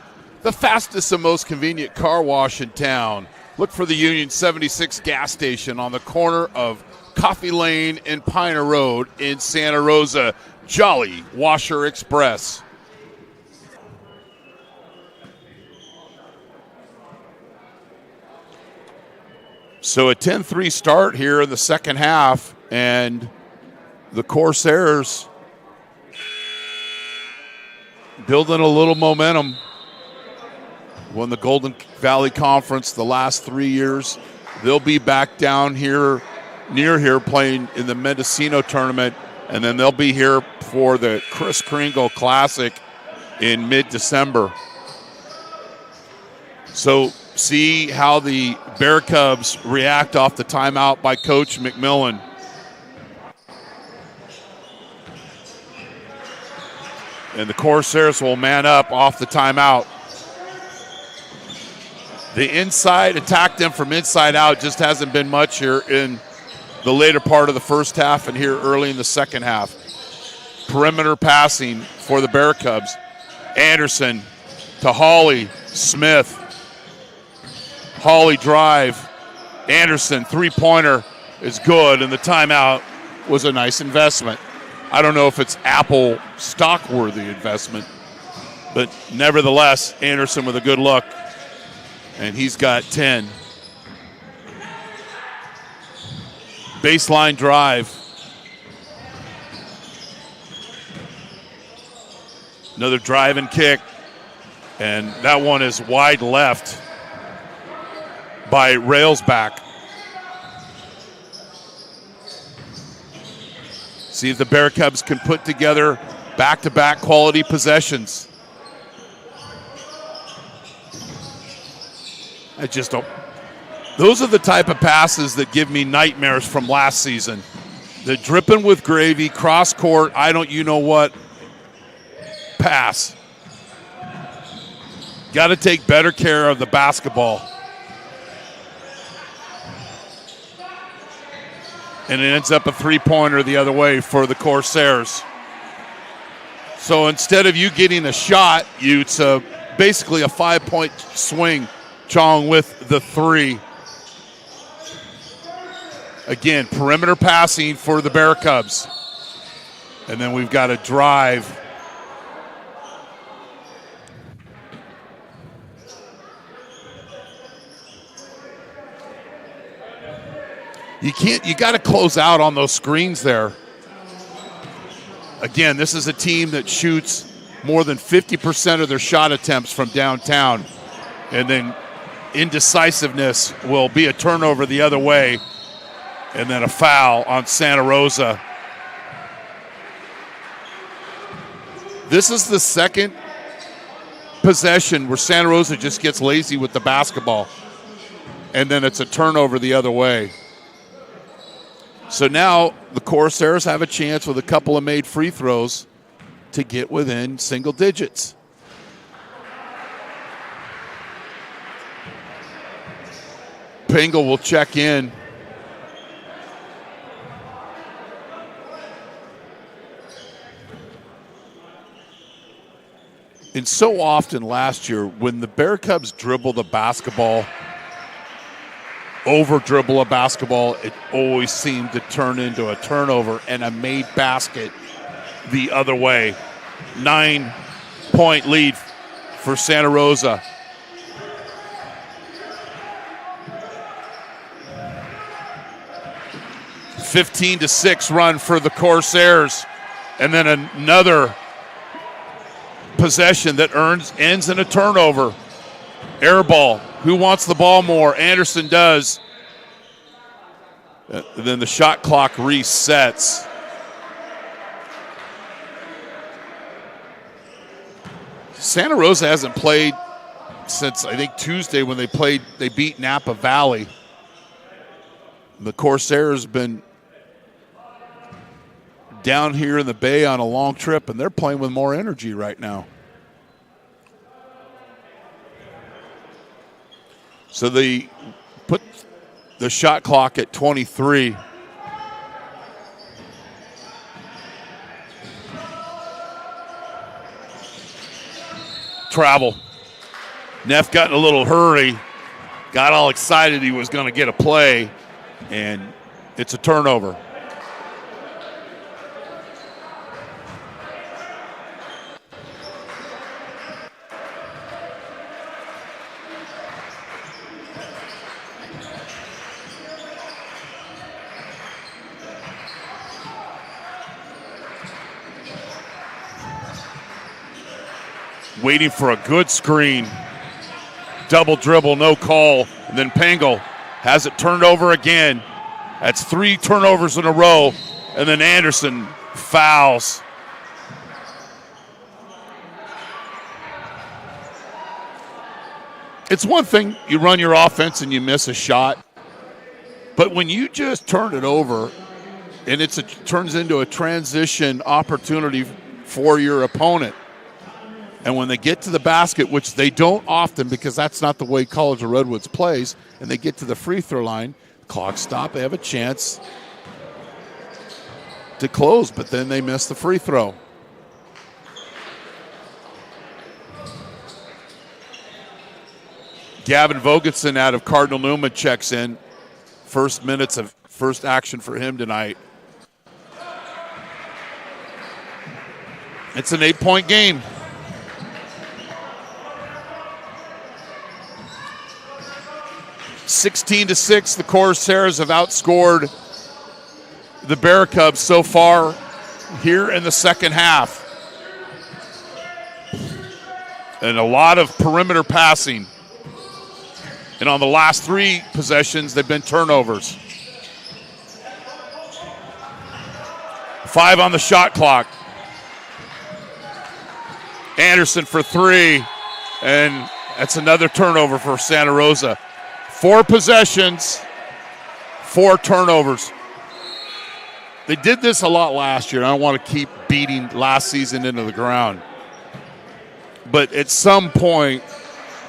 The fastest and most convenient car wash in town. Look for the Union 76 gas station on the corner of Coffee Lane and Piner Road in Santa Rosa. Jolly Washer Express. So a 10-3 start here in the second half, and the Corsairs building a little momentum. Won the Golden Valley Conference the last 3 years. They'll be back down here, near here, playing in the Mendocino tournament, and then they'll be here for the Kris Kringle Classic in mid-December. So see how the Bear Cubs react off the timeout by Coach McMillan. And the Corsairs will man up off the timeout. The inside, attack them from inside out, just hasn't been much here in the later part of the first half and here early in the second half. Perimeter passing for the Bear Cubs. Anderson to Hawley, Smith. Hawley drive. Anderson, three-pointer is good, and the timeout was a nice investment. I don't know if it's Apple stock-worthy investment, but nevertheless, Anderson with a good look, and he's got 10. Baseline drive. Another drive and kick, and that one is wide left by Railsback. See if the Bear Cubs can put together back-to-back quality possessions. I just don't. Those are the type of passes that give me nightmares from last season. The dripping with gravy, cross-court, I don't you know what, pass. Got to take better care of the basketball. And it ends up a three-pointer the other way for the Corsairs. So instead of you getting a shot, it's basically a 5-point swing. Chong with the three. Again, perimeter passing for the Bear Cubs. And then we've got a drive. You got to close out on those screens there. Again, this is a team that shoots more than 50% of their shot attempts from downtown. And then indecisiveness will be a turnover the other way. And then a foul on Santa Rosa. This is the second possession where Santa Rosa just gets lazy with the basketball. And then it's a turnover the other way. So now the Corsairs have a chance with a couple of made free throws to get within single digits. Pingle will check in. And so often last year, when the Bear Cubs dribble the basketball, over dribble a basketball, it always seemed to turn into a turnover and a made basket the other way. 9-point lead for Santa Rosa. (15-6) run for the Corsairs, and then another possession that ends in a turnover. Air ball. Who wants the ball more? Anderson does. Then the shot clock resets. Santa Rosa hasn't played since, I think, Tuesday when they beat Napa Valley. The Corsairs have been down here in the Bay on a long trip, and they're playing with more energy right now. So they put the shot clock at 23. Travel. Neff got in a little hurry, got all excited he was going to get a play, and it's a turnover. Waiting for a good screen. Double dribble, no call. And then Pangel has it turned over again. That's 3 turnovers in a row. And then Anderson fouls. It's one thing you run your offense and you miss a shot. But when you just turn it over and it turns into a transition opportunity for your opponent, and when they get to the basket, which they don't often because that's not the way College of Redwoods plays, and they get to the free throw line, clock stop, they have a chance to close, but then they miss the free throw. Gavin Vogensen out of Cardinal Newman checks in. First minutes of first action for him tonight. It's an 8-point game. (16-6), the Corsairs have outscored the Bear Cubs so far here in the second half. And a lot of perimeter passing. And on the last 3 possessions, they've been turnovers. 5 on the shot clock. Anderson for 3, and that's another turnover for Santa Rosa. 4 possessions, 4 turnovers. They did this a lot last year, and I don't want to keep beating last season into the ground. But at some point,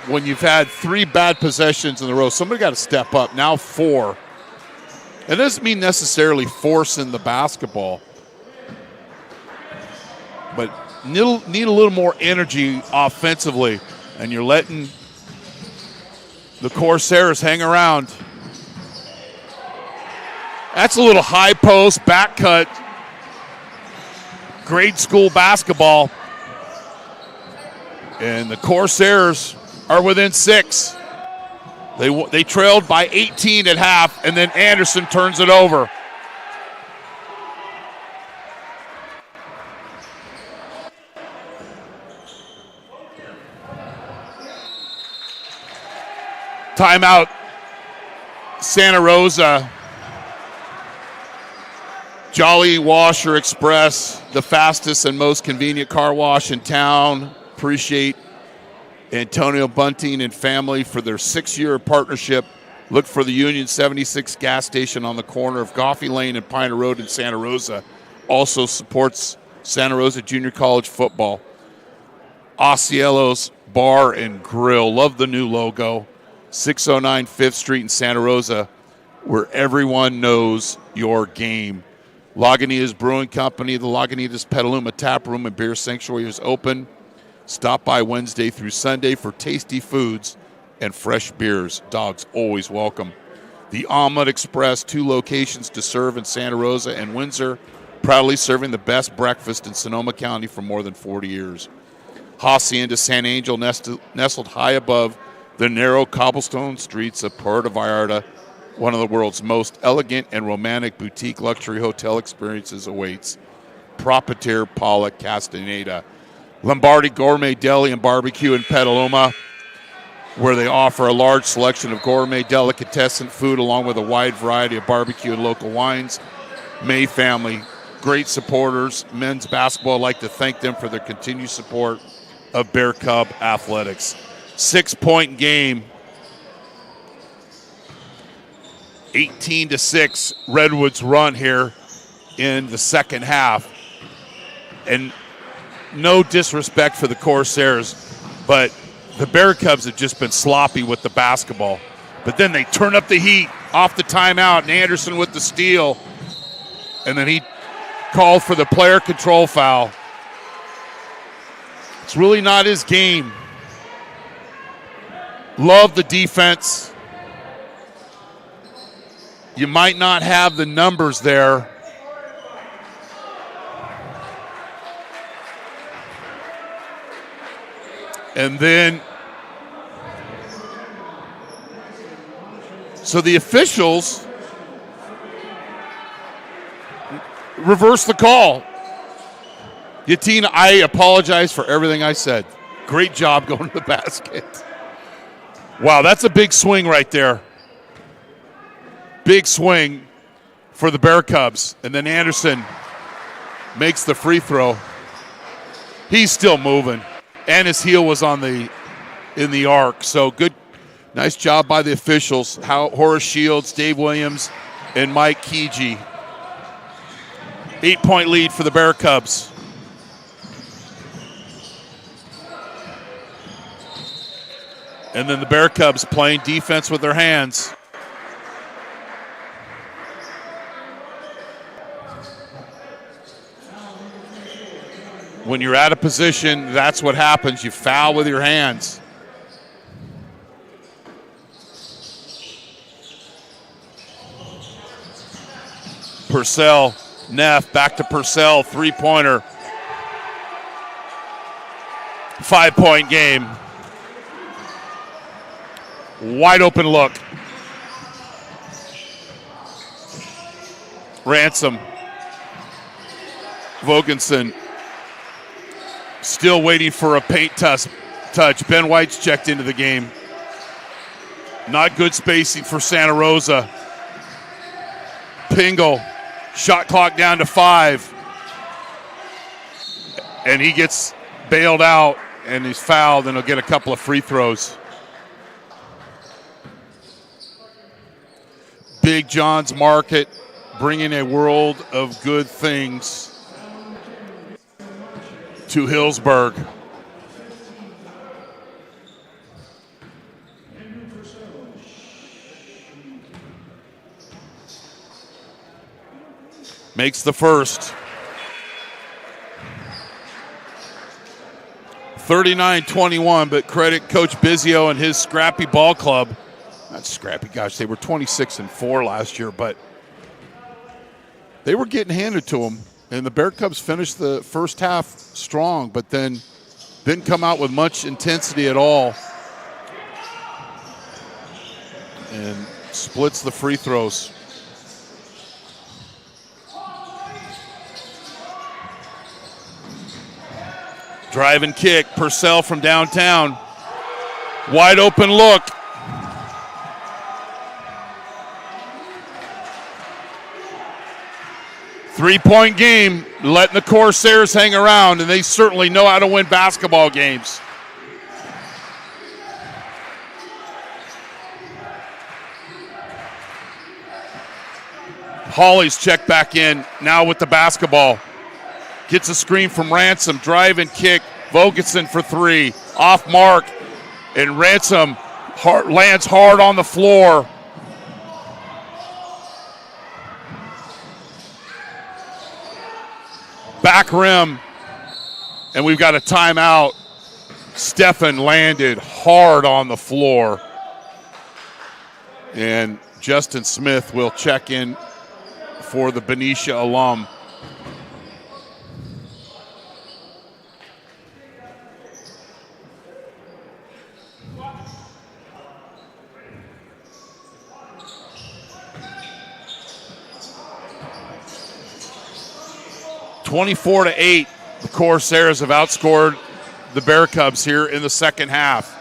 when you've had 3 bad possessions in a row, somebody got to step up. Now 4. It doesn't mean necessarily forcing the basketball, but need a little more energy offensively, and you're letting the Corsairs hang around. That's a little high post, back cut, grade school basketball. And the Corsairs are within 6. They trailed by 18 at half, and then Anderson turns it over. Timeout, Santa Rosa. Jolly Washer Express, the fastest and most convenient car wash in town. Appreciate Antonio Bunting and family for their 6-year partnership. Look for the Union 76 gas station on the corner of Goffey Lane and Piner Road in Santa Rosa. Also supports Santa Rosa Junior College football. Oscielo's Bar and Grill. Love the new logo. 609 5th Street in Santa Rosa, where everyone knows your game. Lagunitas Brewing Company, the Lagunitas Petaluma Tap Room and Beer Sanctuary is open Stop by Wednesday through Sunday for tasty foods and fresh beers. Dogs always welcome. The Omelet Express, 2 locations to serve in Santa Rosa and Windsor, proudly serving the best breakfast in Sonoma County for more than 40 years. Hacienda San Angel, nestled high above the narrow cobblestone streets of Puerto Vallarta, one of the world's most elegant and romantic boutique luxury hotel experiences awaits. Proprietor Paula Castaneda. Lombardi Gourmet Deli and Barbecue in Petaluma, where they offer a large selection of gourmet delicatessen food along with a wide variety of barbecue and local wines. May family, great supporters. Men's basketball, I'd like to thank them for their continued support of Bear Cub Athletics. 6-point game. 18-6 Redwoods run here in the second half. And no disrespect for the Corsairs, but the Bear Cubs have just been sloppy with the basketball. But then they turn up the heat off the timeout, and Anderson with the steal. And then he called for the player control foul. It's really not his game. Love the defense. You might not have the numbers there. And then, so the officials reverse the call. Yatina, I apologize for everything I said. Great job going to the basket. Wow, that's a big swing right there. Big swing for the Bear Cubs. And then Anderson makes the free throw. He's still moving. And his heel was in the arc. So good, nice job by the officials. Horace Shields, Dave Williams, and Mike Keegee. 8-point lead for the Bear Cubs. And then the Bear Cubs playing defense with their hands. When you're out of position, that's what happens. You foul with your hands. Purcell, Neff, back to Purcell, three-pointer. 5-point game. Wide open look. Ransom. Vogensen. Still waiting for a paint touch. Ben White's checked into the game. Not good spacing for Santa Rosa. Pingle. Shot clock down to 5. And he gets bailed out, and he's fouled, and he'll get a couple of free throws. Big John's Market bringing a world of good things to Hillsburg. Makes the first. 39-21, but credit Coach Bizio and his scrappy ball club. Not scrappy, gosh, they were 26-4 last year, but they were getting handed to them. And the Bear Cubs finished the first half strong, but then didn't come out with much intensity at all. And splits the free throws. Drive and kick, Purcell from downtown. Wide open look. Three-point game, letting the Corsairs hang around, and they certainly know how to win basketball games. Hawley's checked back in, now with the basketball. Gets a screen from Ransom, drive and kick. Vogensen for 3, off mark, and Ransom lands hard on the floor. Back rim, and we've got a timeout. Stephan landed hard on the floor. And Justin Smith will check in for the Benicia alum. (24-8), the Corsairs have outscored the Bear Cubs here in the second half.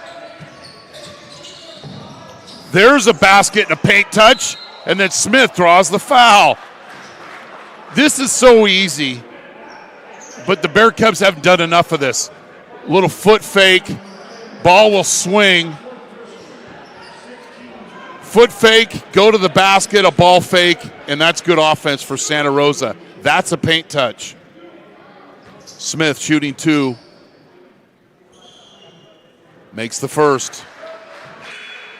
There's a basket and a paint touch, and then Smith draws the foul. This is so easy, but the Bear Cubs haven't done enough of this. Little foot fake, ball will swing. Foot fake, go to the basket, a ball fake, and that's good offense for Santa Rosa. That's a paint touch. Smith shooting 2. Makes the first.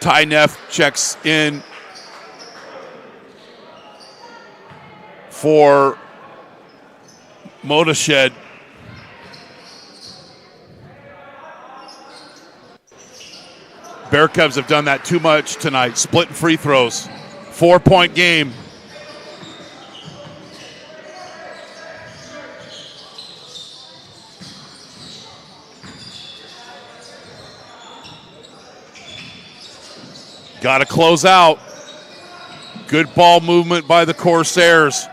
Ty Neff checks in for Motashed. Bear Cubs have done that too much tonight, splitting free throws. 4-point game. Got to close out. Good ball movement by the Corsairs.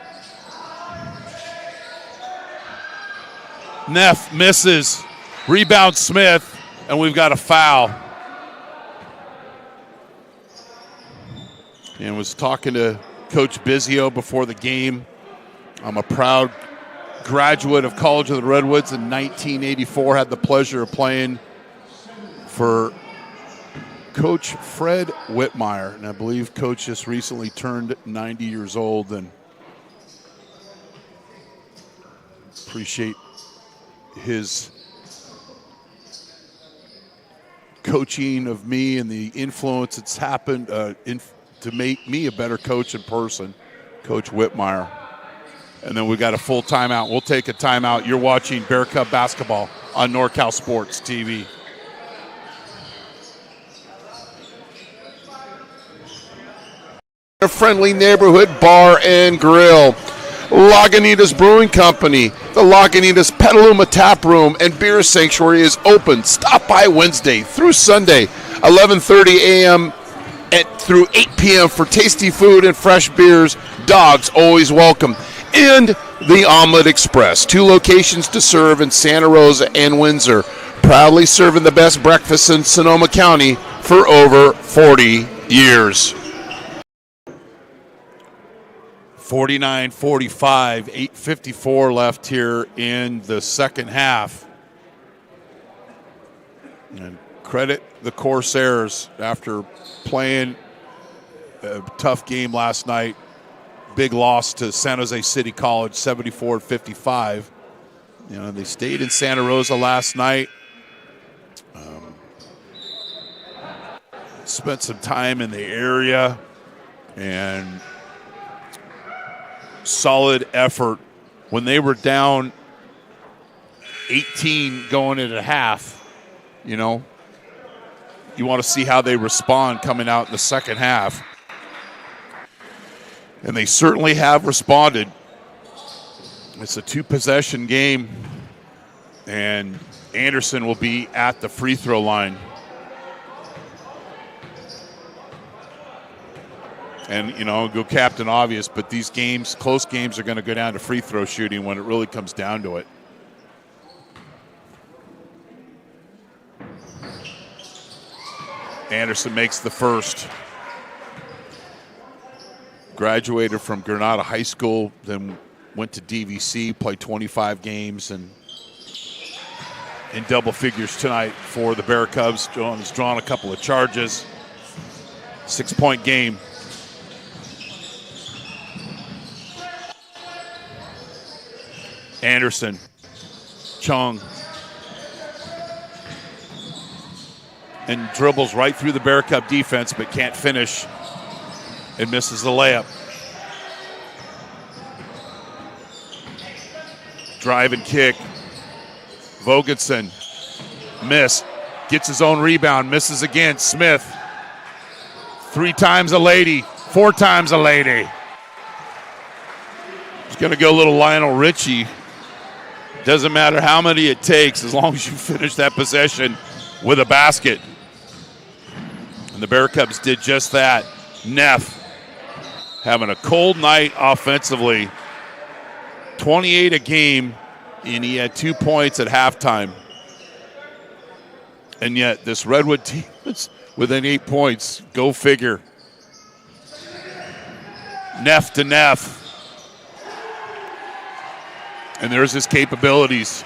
Neff misses. Rebound Smith, and we've got a foul. And was talking to Coach Bizio before the game. I'm a proud graduate of College of the Redwoods in 1984. Had the pleasure of playing for Coach Fred Whitmire, and I believe Coach just recently turned 90 years old, and appreciate his coaching of me and the influence it's happened to make me a better coach in person, Coach Whitmire. And then we got a full timeout. We'll take a timeout. You're watching Bear Cub basketball on NorCal Sports TV. A friendly neighborhood bar and grill. Lagunitas Brewing Company. The Lagunitas Petaluma Tap Room and Beer Sanctuary is open. Stop by Wednesday through Sunday, 11:30 a.m. through 8 p.m. for tasty food and fresh beers. Dogs always welcome. And the Omelet Express. 2 locations to serve in Santa Rosa and Windsor. Proudly serving the best breakfast in Sonoma County for over 40 years. 49-45, 8:54 left here in the second half. And credit the Corsairs after playing a tough game last night. Big loss to San Jose City College, 74-55. You know, they stayed in Santa Rosa last night. Spent some time in the area, and solid effort. When they were down 18 going into half, you know, you want to see how they respond coming out in the second half. And they certainly have responded. It's a 2-possession game, and Anderson will be at the free throw line. And, you know, go Captain Obvious, but these games, close games, are going to go down to free throw shooting when it really comes down to it. Anderson makes the first. Graduated from Granada High School, then went to DVC, played 25 games, and in double figures tonight for the Bear Cubs. He's drawn a couple of charges. 6-point game. Anderson, Chung, and dribbles right through the Bear Cub defense, but can't finish and misses the layup. Drive and kick. Vogensen, miss. Gets his own rebound, misses again. Smith, 3 times a lady, 4 times a lady. He's going to go a little Lionel Richie. Doesn't matter how many it takes as long as you finish that possession with a basket. And the Bear Cubs did just that. Neff having a cold night offensively. 28 a game, and he had 2 points at halftime. And yet this Redwood team is within 8 points. Go figure. Neff to Neff. And there's his capabilities.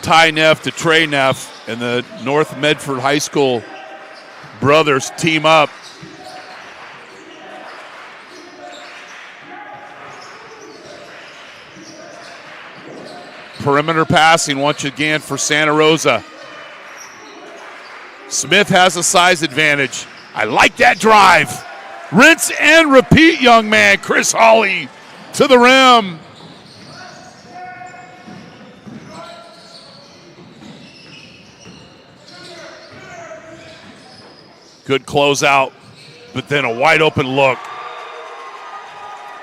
Ty Neff to Trey Neff, and the North Medford High School brothers team up. Perimeter passing once again for Santa Rosa. Smith has a size advantage. I like that drive. Rinse and repeat, young man. Chris Hawley to the rim. Good closeout, but then a wide open look.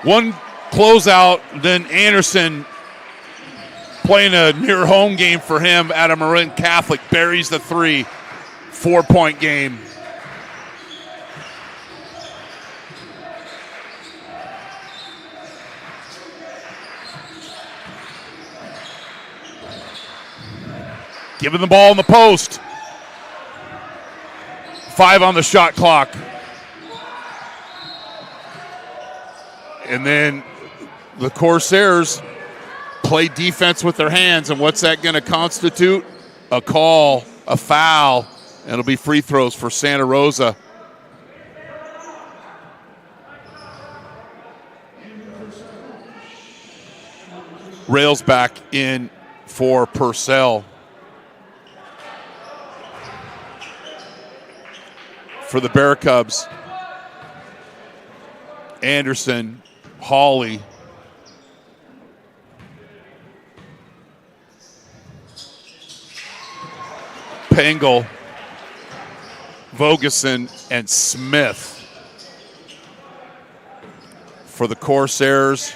One closeout, then Anderson, playing a near home game for him at a Marin Catholic, buries the 3. 4-point game. Giving the ball in the post. 5 on the shot clock. And then the Corsairs play defense with their hands, and what's that going to constitute? A call, a foul, and it'll be free throws for Santa Rosa. Rails back in for Purcell. For the Bear Cubs, Anderson, Hawley, Pengel, Vogeson, and Smith. For the Corsairs,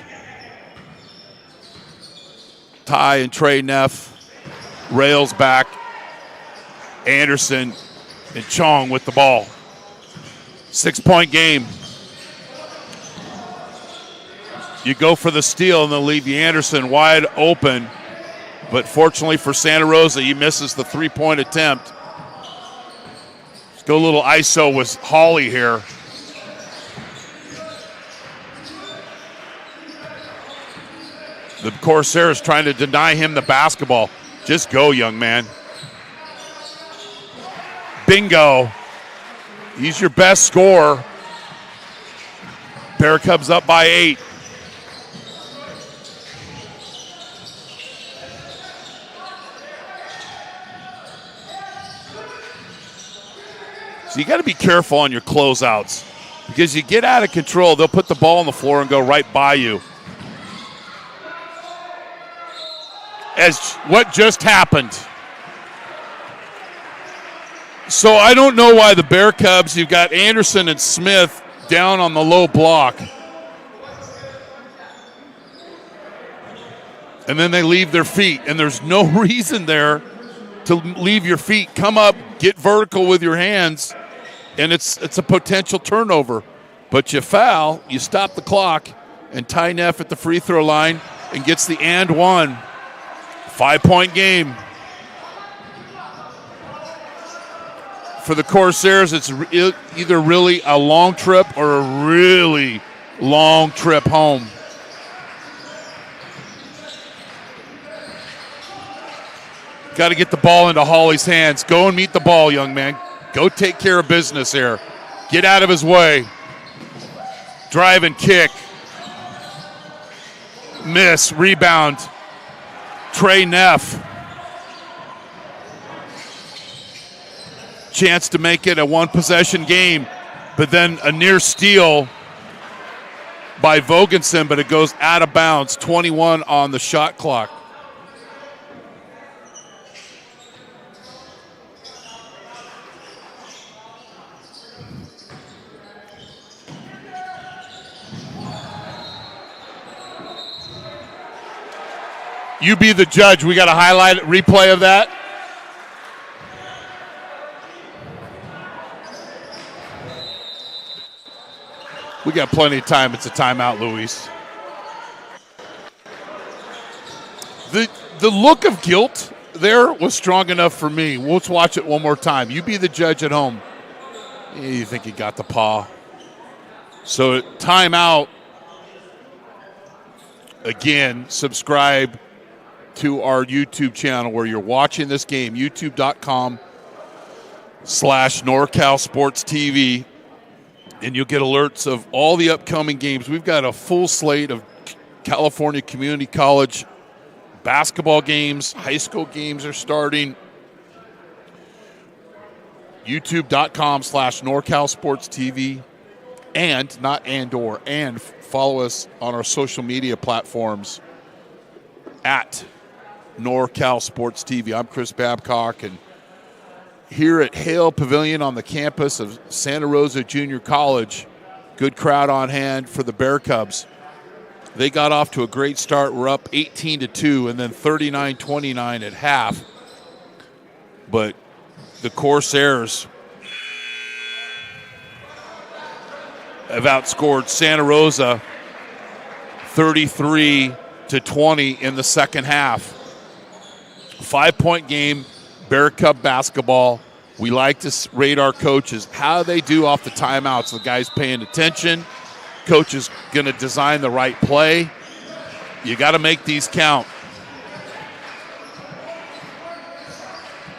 Ty and Trey Neff, Rails back, Anderson and Chong with the ball. 6-point game. You go for the steal and they'll leave you Anderson wide open. But fortunately for Santa Rosa, he misses the 3-point attempt. Let's go a little ISO with Hawley here. The Corsairs trying to deny him the basketball. Just go, young man. Bingo. He's your best scorer. Bear Cubs up by 8. So you got to be careful on your closeouts because you get out of control, they'll put the ball on the floor and go right by you. As what just happened. So I don't know why the Bear Cubs, you've got Anderson and Smith down on the low block. And then they leave their feet, and there's no reason there to leave your feet. Come up, get vertical with your hands, and it's a potential turnover. But you foul, you stop the clock, and Ty Neff at the free throw line and gets the and one. 5-point game. For the Corsairs, it's either really a long trip or a really long trip home. Got to get the ball into Hawley's hands. Go and meet the ball, young man. Go take care of business here. Get out of his way. Drive and kick. Miss, rebound. Trey Neff. Chance to make it a one-possession game, but then a near steal by Vogensen, but it goes out of bounds. 21 on the shot clock. You be the judge. We got a highlight replay of that. We got plenty of time. It's a timeout, Luis. The look of guilt there was strong enough for me. Let's watch it one more time. You be the judge at home. You think he got the paw. So timeout. Again, subscribe to our YouTube channel where you're watching this game, youtube.com/NorCal Sports TV, and you'll get alerts of all the upcoming games. We've got a full slate of California Community College basketball games. High school games are starting. youtube.com/NorCal Sports TV, and not and follow us on our social media platforms at NorCal Sports TV. I'm Chris Babcock, and here at Hale Pavilion on the campus of Santa Rosa Junior College, good crowd on hand for the Bear Cubs. They got off to a great start. We're up 18-2 and then 39-29 at half. But the Corsairs have outscored Santa Rosa 33-20 in the second half. 5-point game, Bear Cub basketball. We like to rate our coaches. How they do off the timeouts. The guys paying attention. Coach is going to design the right play. You got to make these count.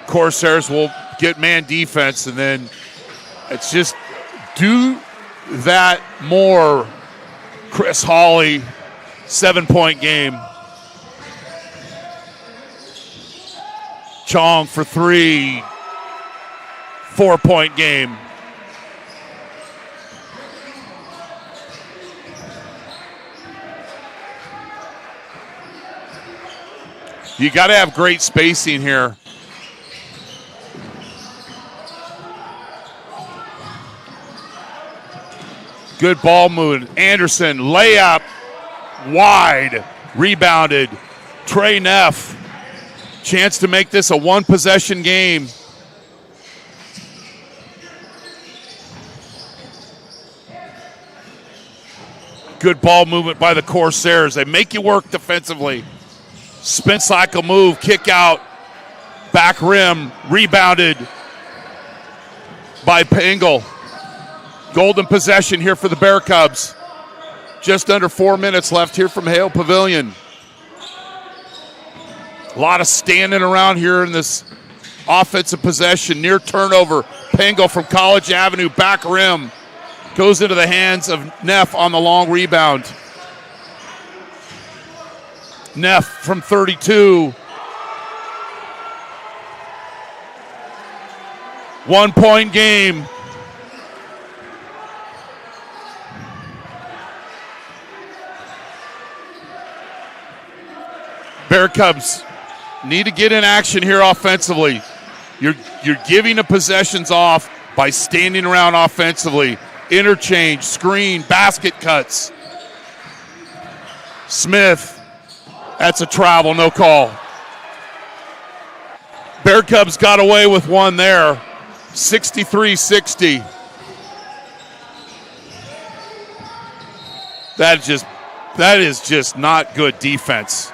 Corsairs will get man defense, and then it's just do that more. Chris Hawley, 7-point game. Chong for 3, 4-point game. You got to have great spacing here. Good ball movement. Anderson, layup, wide, rebounded. Trey Neff, chance to make this a one-possession game. Good ball movement by the Corsairs. They make you work defensively. Spin cycle move, kick out, back rim, rebounded by Pengel. Golden possession here for the Bear Cubs. Just under 4 minutes left here from Hale Pavilion. A lot of standing around here in this offensive possession. Near turnover. Pengel from College Avenue, back rim. Goes into the hands of Neff on the long rebound. Neff from 32. 1-point game. Bear Cubs need to get in action here offensively. You're giving the possessions off by standing around offensively. Interchange, screen, basket cuts. Smith, that's a travel, no call. Bear Cubs got away with one there, 63-60. That is just not good defense.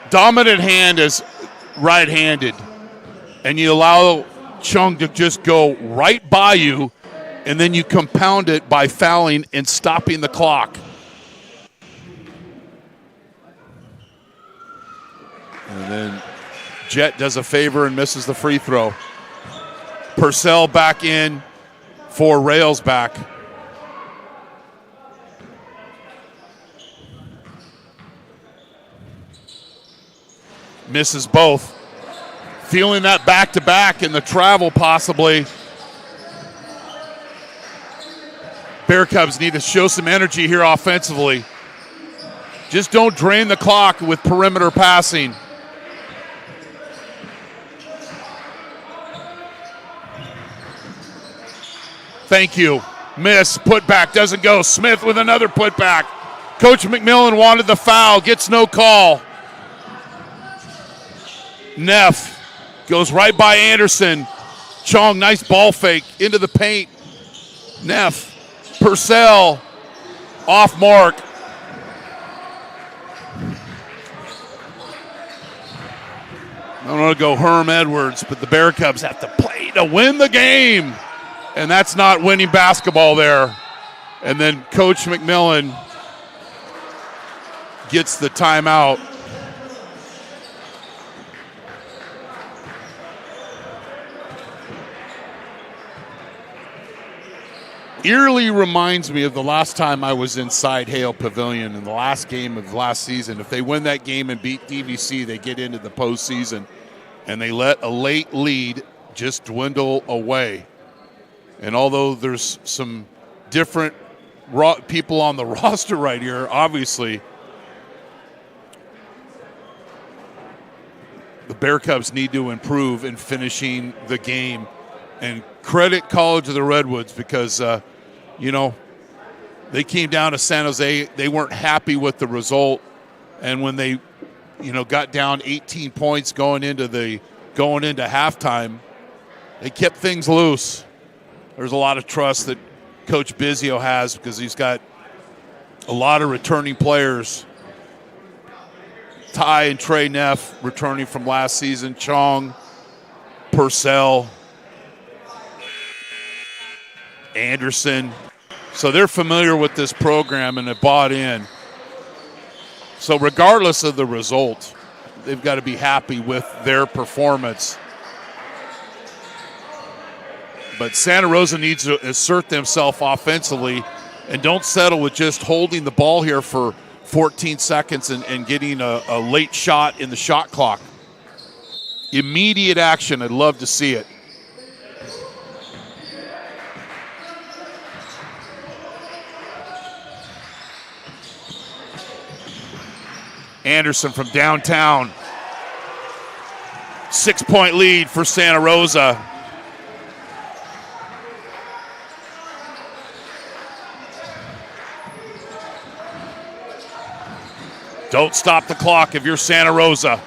Dominant hand is right-handed, and you allow Chung to just go right by you, and then you compound it by fouling and stopping the clock. And then Jet does a favor and misses the free throw. Purcell back in for Railsback. Misses both. Feeling that back-to-back and the travel possibly. Bear Cubs need to show some energy here offensively. Just don't drain the clock with perimeter passing. Thank you. Miss, putback, doesn't go. Smith with another putback. Coach McMillan wanted the foul, gets no call. Neff goes right by Anderson. Chong, nice ball fake into the paint. Neff, Purcell, off mark. I don't want to go Herm Edwards, but the Bear Cubs have to play to win the game. And that's not winning basketball there. And then Coach McMillan gets the timeout. Eerily reminds me of the last time I was inside Hale Pavilion in the last game of last season. If they win that game and beat DVC, they get into the postseason. And they let a late lead just dwindle away. And although there's some different people on the roster right here, obviously, the Bear Cubs need to improve in finishing the game. And credit College of the Redwoods because, they came down to San Jose. They weren't happy with the result. And when they, got down 18 points going into halftime, they kept things loose. There's a lot of trust that Coach Bizio has because he's got a lot of returning players. Ty and Trey Neff returning from last season. Chong, Purcell, Anderson. So they're familiar with this program and have bought in. So regardless of the result, they've got to be happy with their performance. But Santa Rosa needs to assert themselves offensively and don't settle with just holding the ball here for 14 seconds and getting a late shot in the shot clock. Immediate action. I'd love to see it. Anderson from downtown. 6-point lead for Santa Rosa. Don't stop the clock if you're Santa Rosa.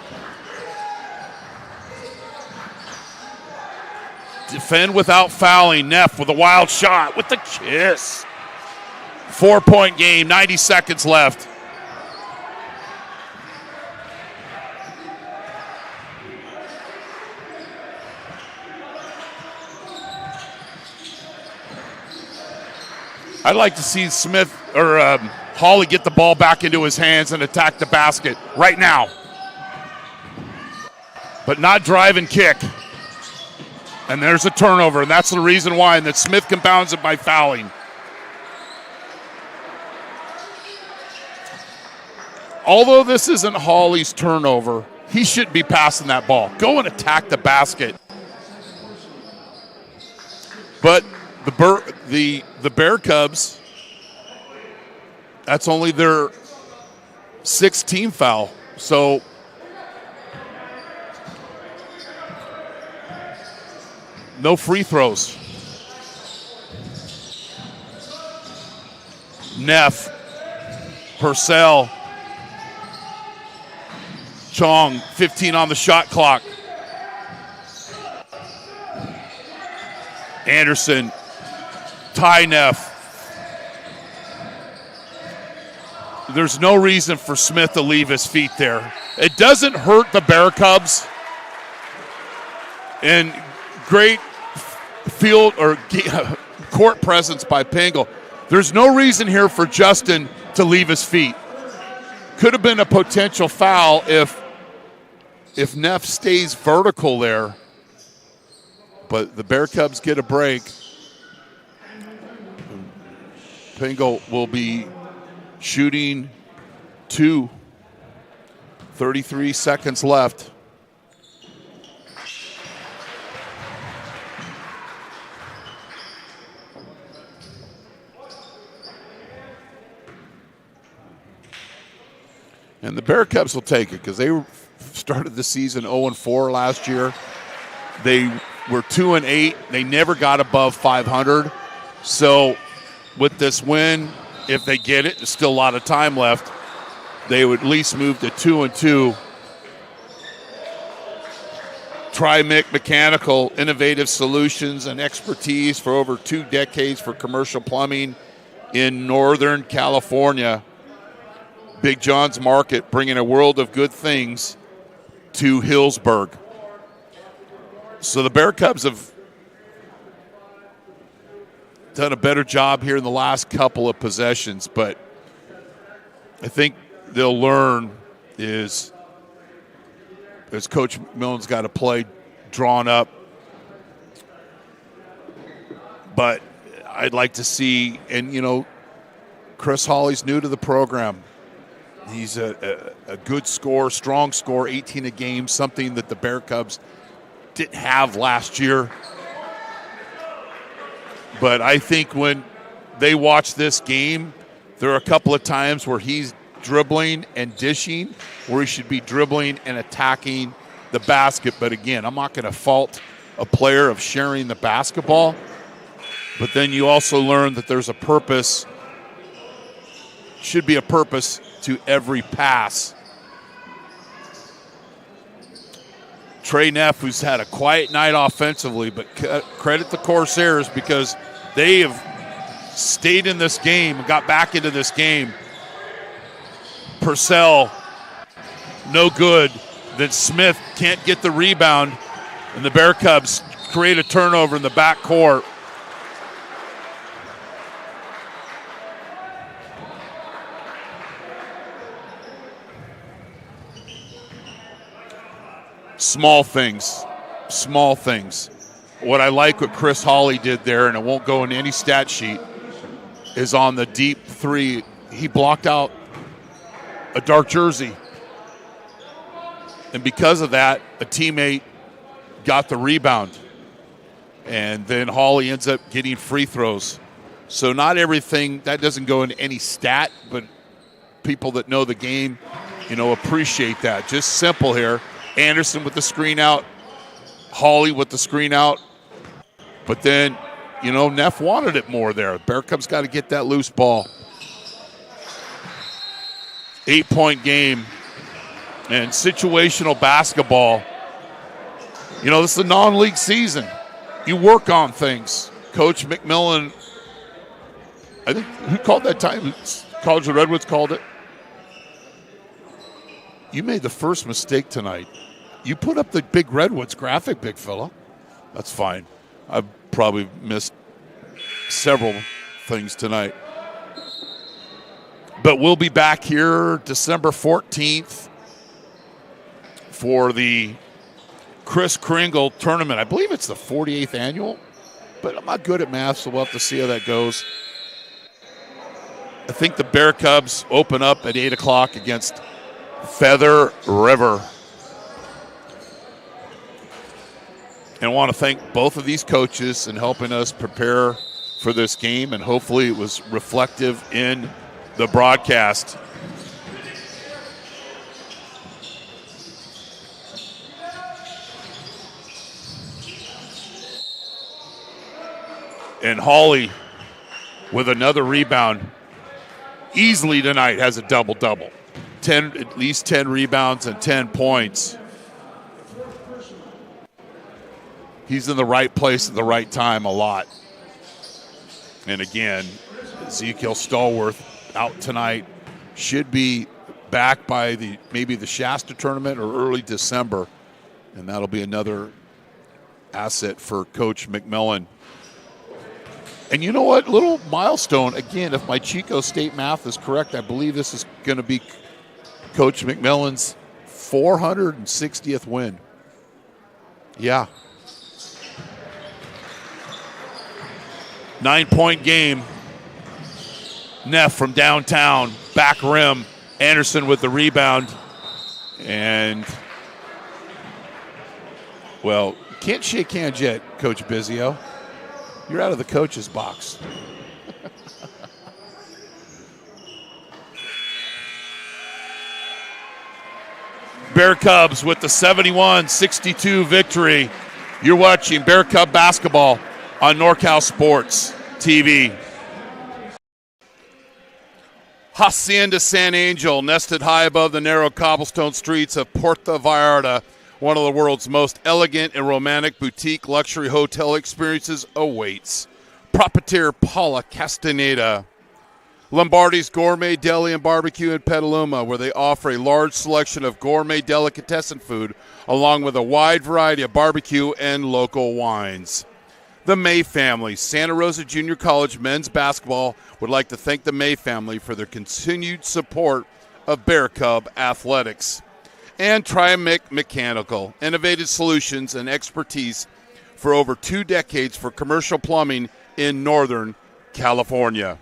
Defend without fouling. Neff with a wild shot with the kiss. 4-point game, 90 seconds left. I'd like to see Smith or Hawley get the ball back into his hands and attack the basket right now. But not drive and kick. And there's a turnover, and that's the reason why. And that Smith compounds it by fouling. Although this isn't Hawley's turnover, he shouldn't be passing that ball. Go and attack the basket. But the Bear Cubs, that's only their 6th team foul. So no free throws. Neff, Purcell, Chong, 15 on the shot clock. Anderson, Ty Neff. There's no reason for Smith to leave his feet there. It doesn't hurt the Bear Cubs. And great field or court presence by Pingle. There's no reason here for Justin to leave his feet. Could have been a potential foul if Neff stays vertical there. But the Bear Cubs get a break. Pingle will be shooting 2. 33 seconds left. And the Bear Cubs will take it because they started the season 0-4 last year. They were 2-8. They never got above 500. So with this win if they get it, there's still a lot of time left, they would at least move to 2-2. Tri-Mic Mechanical, innovative solutions and expertise for over 2 decades for commercial plumbing in Northern California. Big John's Market, bringing a world of good things to Hillsburg. So the Bear Cubs have done a better job here in the last couple of possessions, but I think they'll learn is Coach McMillan's got a play drawn up. But I'd like to see, and Chris Hawley's new to the program. He's a good scorer, strong scorer, 18 a game, something that the Bear Cubs didn't have last year. But I think when they watch this game, there are a couple of times where he's dribbling and dishing, where he should be dribbling and attacking the basket. But again, I'm not going to fault a player of sharing the basketball. But then you also learn that there's a purpose, should be a purpose to every pass. Trey Neff, who's had a quiet night offensively, but credit the Corsairs because they have stayed in this game and got back into this game. Purcell, no good. Then Smith can't get the rebound, and the Bear Cubs create a turnover in the backcourt. Small things. What I like what Chris Hawley did there, and it won't go in any stat sheet, is on the deep three, he blocked out a dark jersey. And because of that, a teammate got the rebound. And then Hawley ends up getting free throws. So not everything, that doesn't go in any stat, but people that know the game, appreciate that. Just simple here. Anderson with the screen out. Hawley with the screen out. But then, Neff wanted it more there. Bear Cubs got to get that loose ball. 8-point game. And situational basketball. This is a non-league season. You work on things. Coach McMillan, I think, who called that time? College of Redwoods called it. You made the first mistake tonight. You put up the big Redwoods graphic, big fella. That's fine. I've probably missed several things tonight. But we'll be back here December 14th for the Chris Kringle tournament. I believe it's the 48th annual, but I'm not good at math, so we'll have to see how that goes. I think the Bear Cubs open up at 8 o'clock against Feather River. And I want to thank both of these coaches in helping us prepare for this game, and hopefully it was reflective in the broadcast. And Hawley with another rebound. Easily tonight has a double-double. At least 10 rebounds and 10 points. He's in the right place at the right time a lot. And again, Ezekiel Stallworth out tonight. Should be back by maybe the Shasta tournament or early December. And that'll be another asset for Coach McMillan. And you know what? Little milestone. Again, if my Chico State math is correct, I believe this is going to be Coach McMillan's 460th win. Yeah. 9-point game. Neff from downtown. Back rim. Anderson with the rebound. And, well, can't shake hands yet, Coach Bizio. You're out of the coach's box. Bear Cubs with the 71-62 victory. You're watching Bear Cub basketball on NorCal Sports TV. Hacienda San Angel, nested high above the narrow cobblestone streets of Puerto Vallarta, one of the world's most elegant and romantic boutique luxury hotel experiences awaits. Proprietor Paula Castaneda. Lombardi's Gourmet Deli and Barbecue in Petaluma, where they offer a large selection of gourmet delicatessen food, along with a wide variety of barbecue and local wines. The May family, Santa Rosa Junior College men's basketball, would like to thank the May family for their continued support of Bear Cub athletics. And Triamic Mechanical, innovative solutions and expertise for over 2 decades for commercial plumbing in Northern California.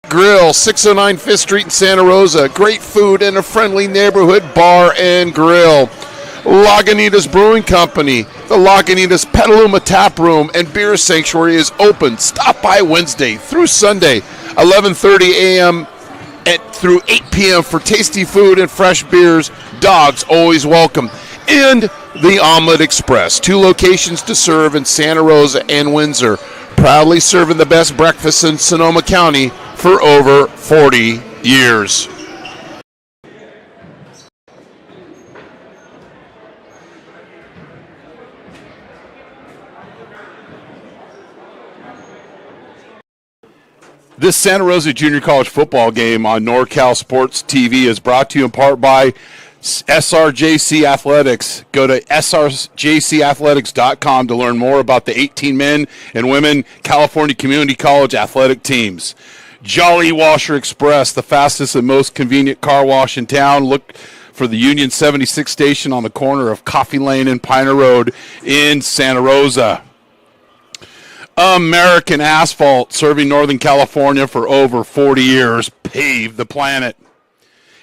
Grill, 609 5th Street in Santa Rosa. Great food and a friendly neighborhood bar and grill. Lagunitas Brewing Company. The Lagunitas Petaluma Tap Room and Beer Sanctuary is open. Stop by Wednesday through Sunday, 11:30 a.m. through 8 p.m. for tasty food and fresh beers. Dogs always welcome. And the Omelet Express. 2 locations to serve in Santa Rosa and Windsor. Proudly serving the best breakfast in Sonoma County for over 40 years. This Santa Rosa Junior College football game on NorCal Sports TV is brought to you in part by SRJC Athletics. Go to srjcathletics.com to learn more about the 18 men and women California Community College athletic teams. Jolly Washer Express, the fastest and most convenient car wash in town. Look for the Union 76 station on the corner of Coffee Lane and Piner Road in Santa Rosa. American Asphalt, serving Northern California for over 40 years. Pave the planet.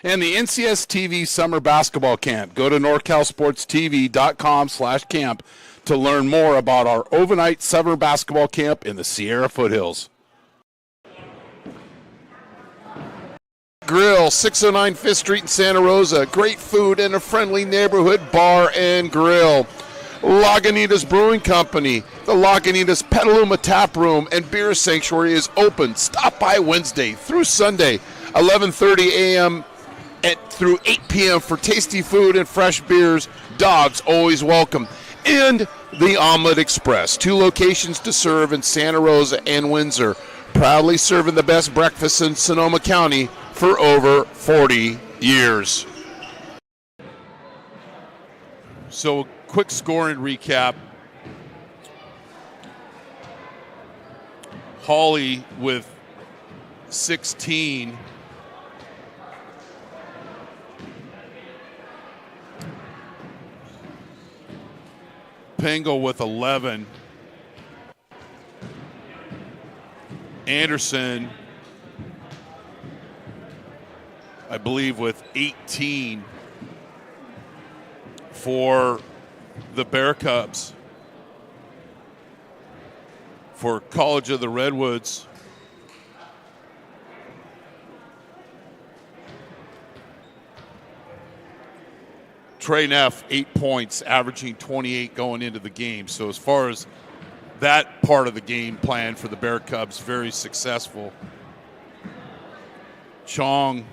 And the NCS TV Summer Basketball Camp. Go to norcalsportstv.com/camp to learn more about our overnight summer basketball camp in the Sierra Foothills. Grill, 609 5th Street in Santa Rosa. Great food and a friendly neighborhood bar and grill. Lagunitas Brewing Company. The Lagunitas Petaluma Tap Room and Beer Sanctuary is open. Stop by Wednesday through Sunday, 11:30 a.m. through 8 p.m. for tasty food and fresh beers. Dogs always welcome. And the Omelet Express. 2 locations to serve in Santa Rosa and Windsor. Proudly serving the best breakfast in Sonoma County for over 40 years. So, a quick scoring recap. Hawley with 16. Pengo with 11. Anderson, I believe, with 18 for the Bear Cubs. For College of the Redwoods, Trey Neff, 8 points, averaging 28 going into the game. So as far as that part of the game plan for the Bear Cubs, very successful. Chong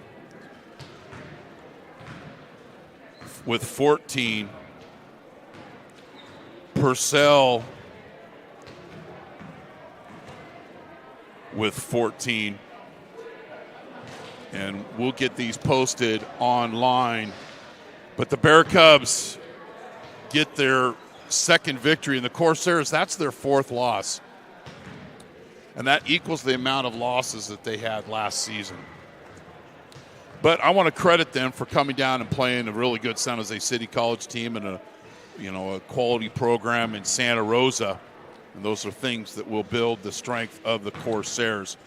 with 14. Purcell with 14. And we'll get these posted online. But the Bear Cubs get their second victory. And the Corsairs, that's their 4th loss. And that equals the amount of losses that they had last season. But I want to credit them for coming down and playing a really good San Jose City College team and a quality program in Santa Rosa. And those are things that will build the strength of the Corsairs.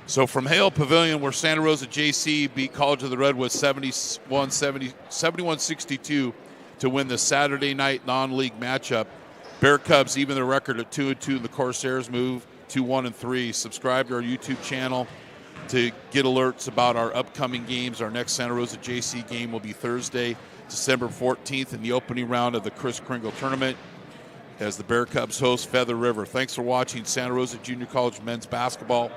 So from Hale Pavilion, where Santa Rosa JC beat College of the Redwoods 71-62 to win the Saturday night non-league matchup. Bear Cubs even their record at 2-2. The Corsairs move to 1-3. Subscribe to our YouTube channel to get alerts about our upcoming games. Our next Santa Rosa JC game will be Thursday, December 14th in the opening round of the Kris Kringle Tournament. as the Bear Cubs host Feather River. Thanks for watching Santa Rosa Junior College men's basketball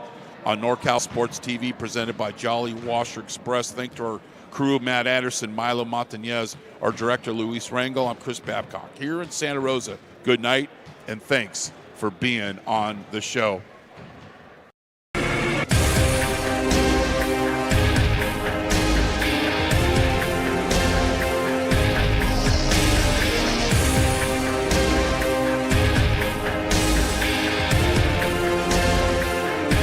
on NorCal Sports TV, presented by Jolly Washer Express. Thanks to our crew, Matt Anderson, Milo Montañez, our director, Luis Rangel. I'm Chris Babcock here in Santa Rosa. Good night, and thanks for being on the show.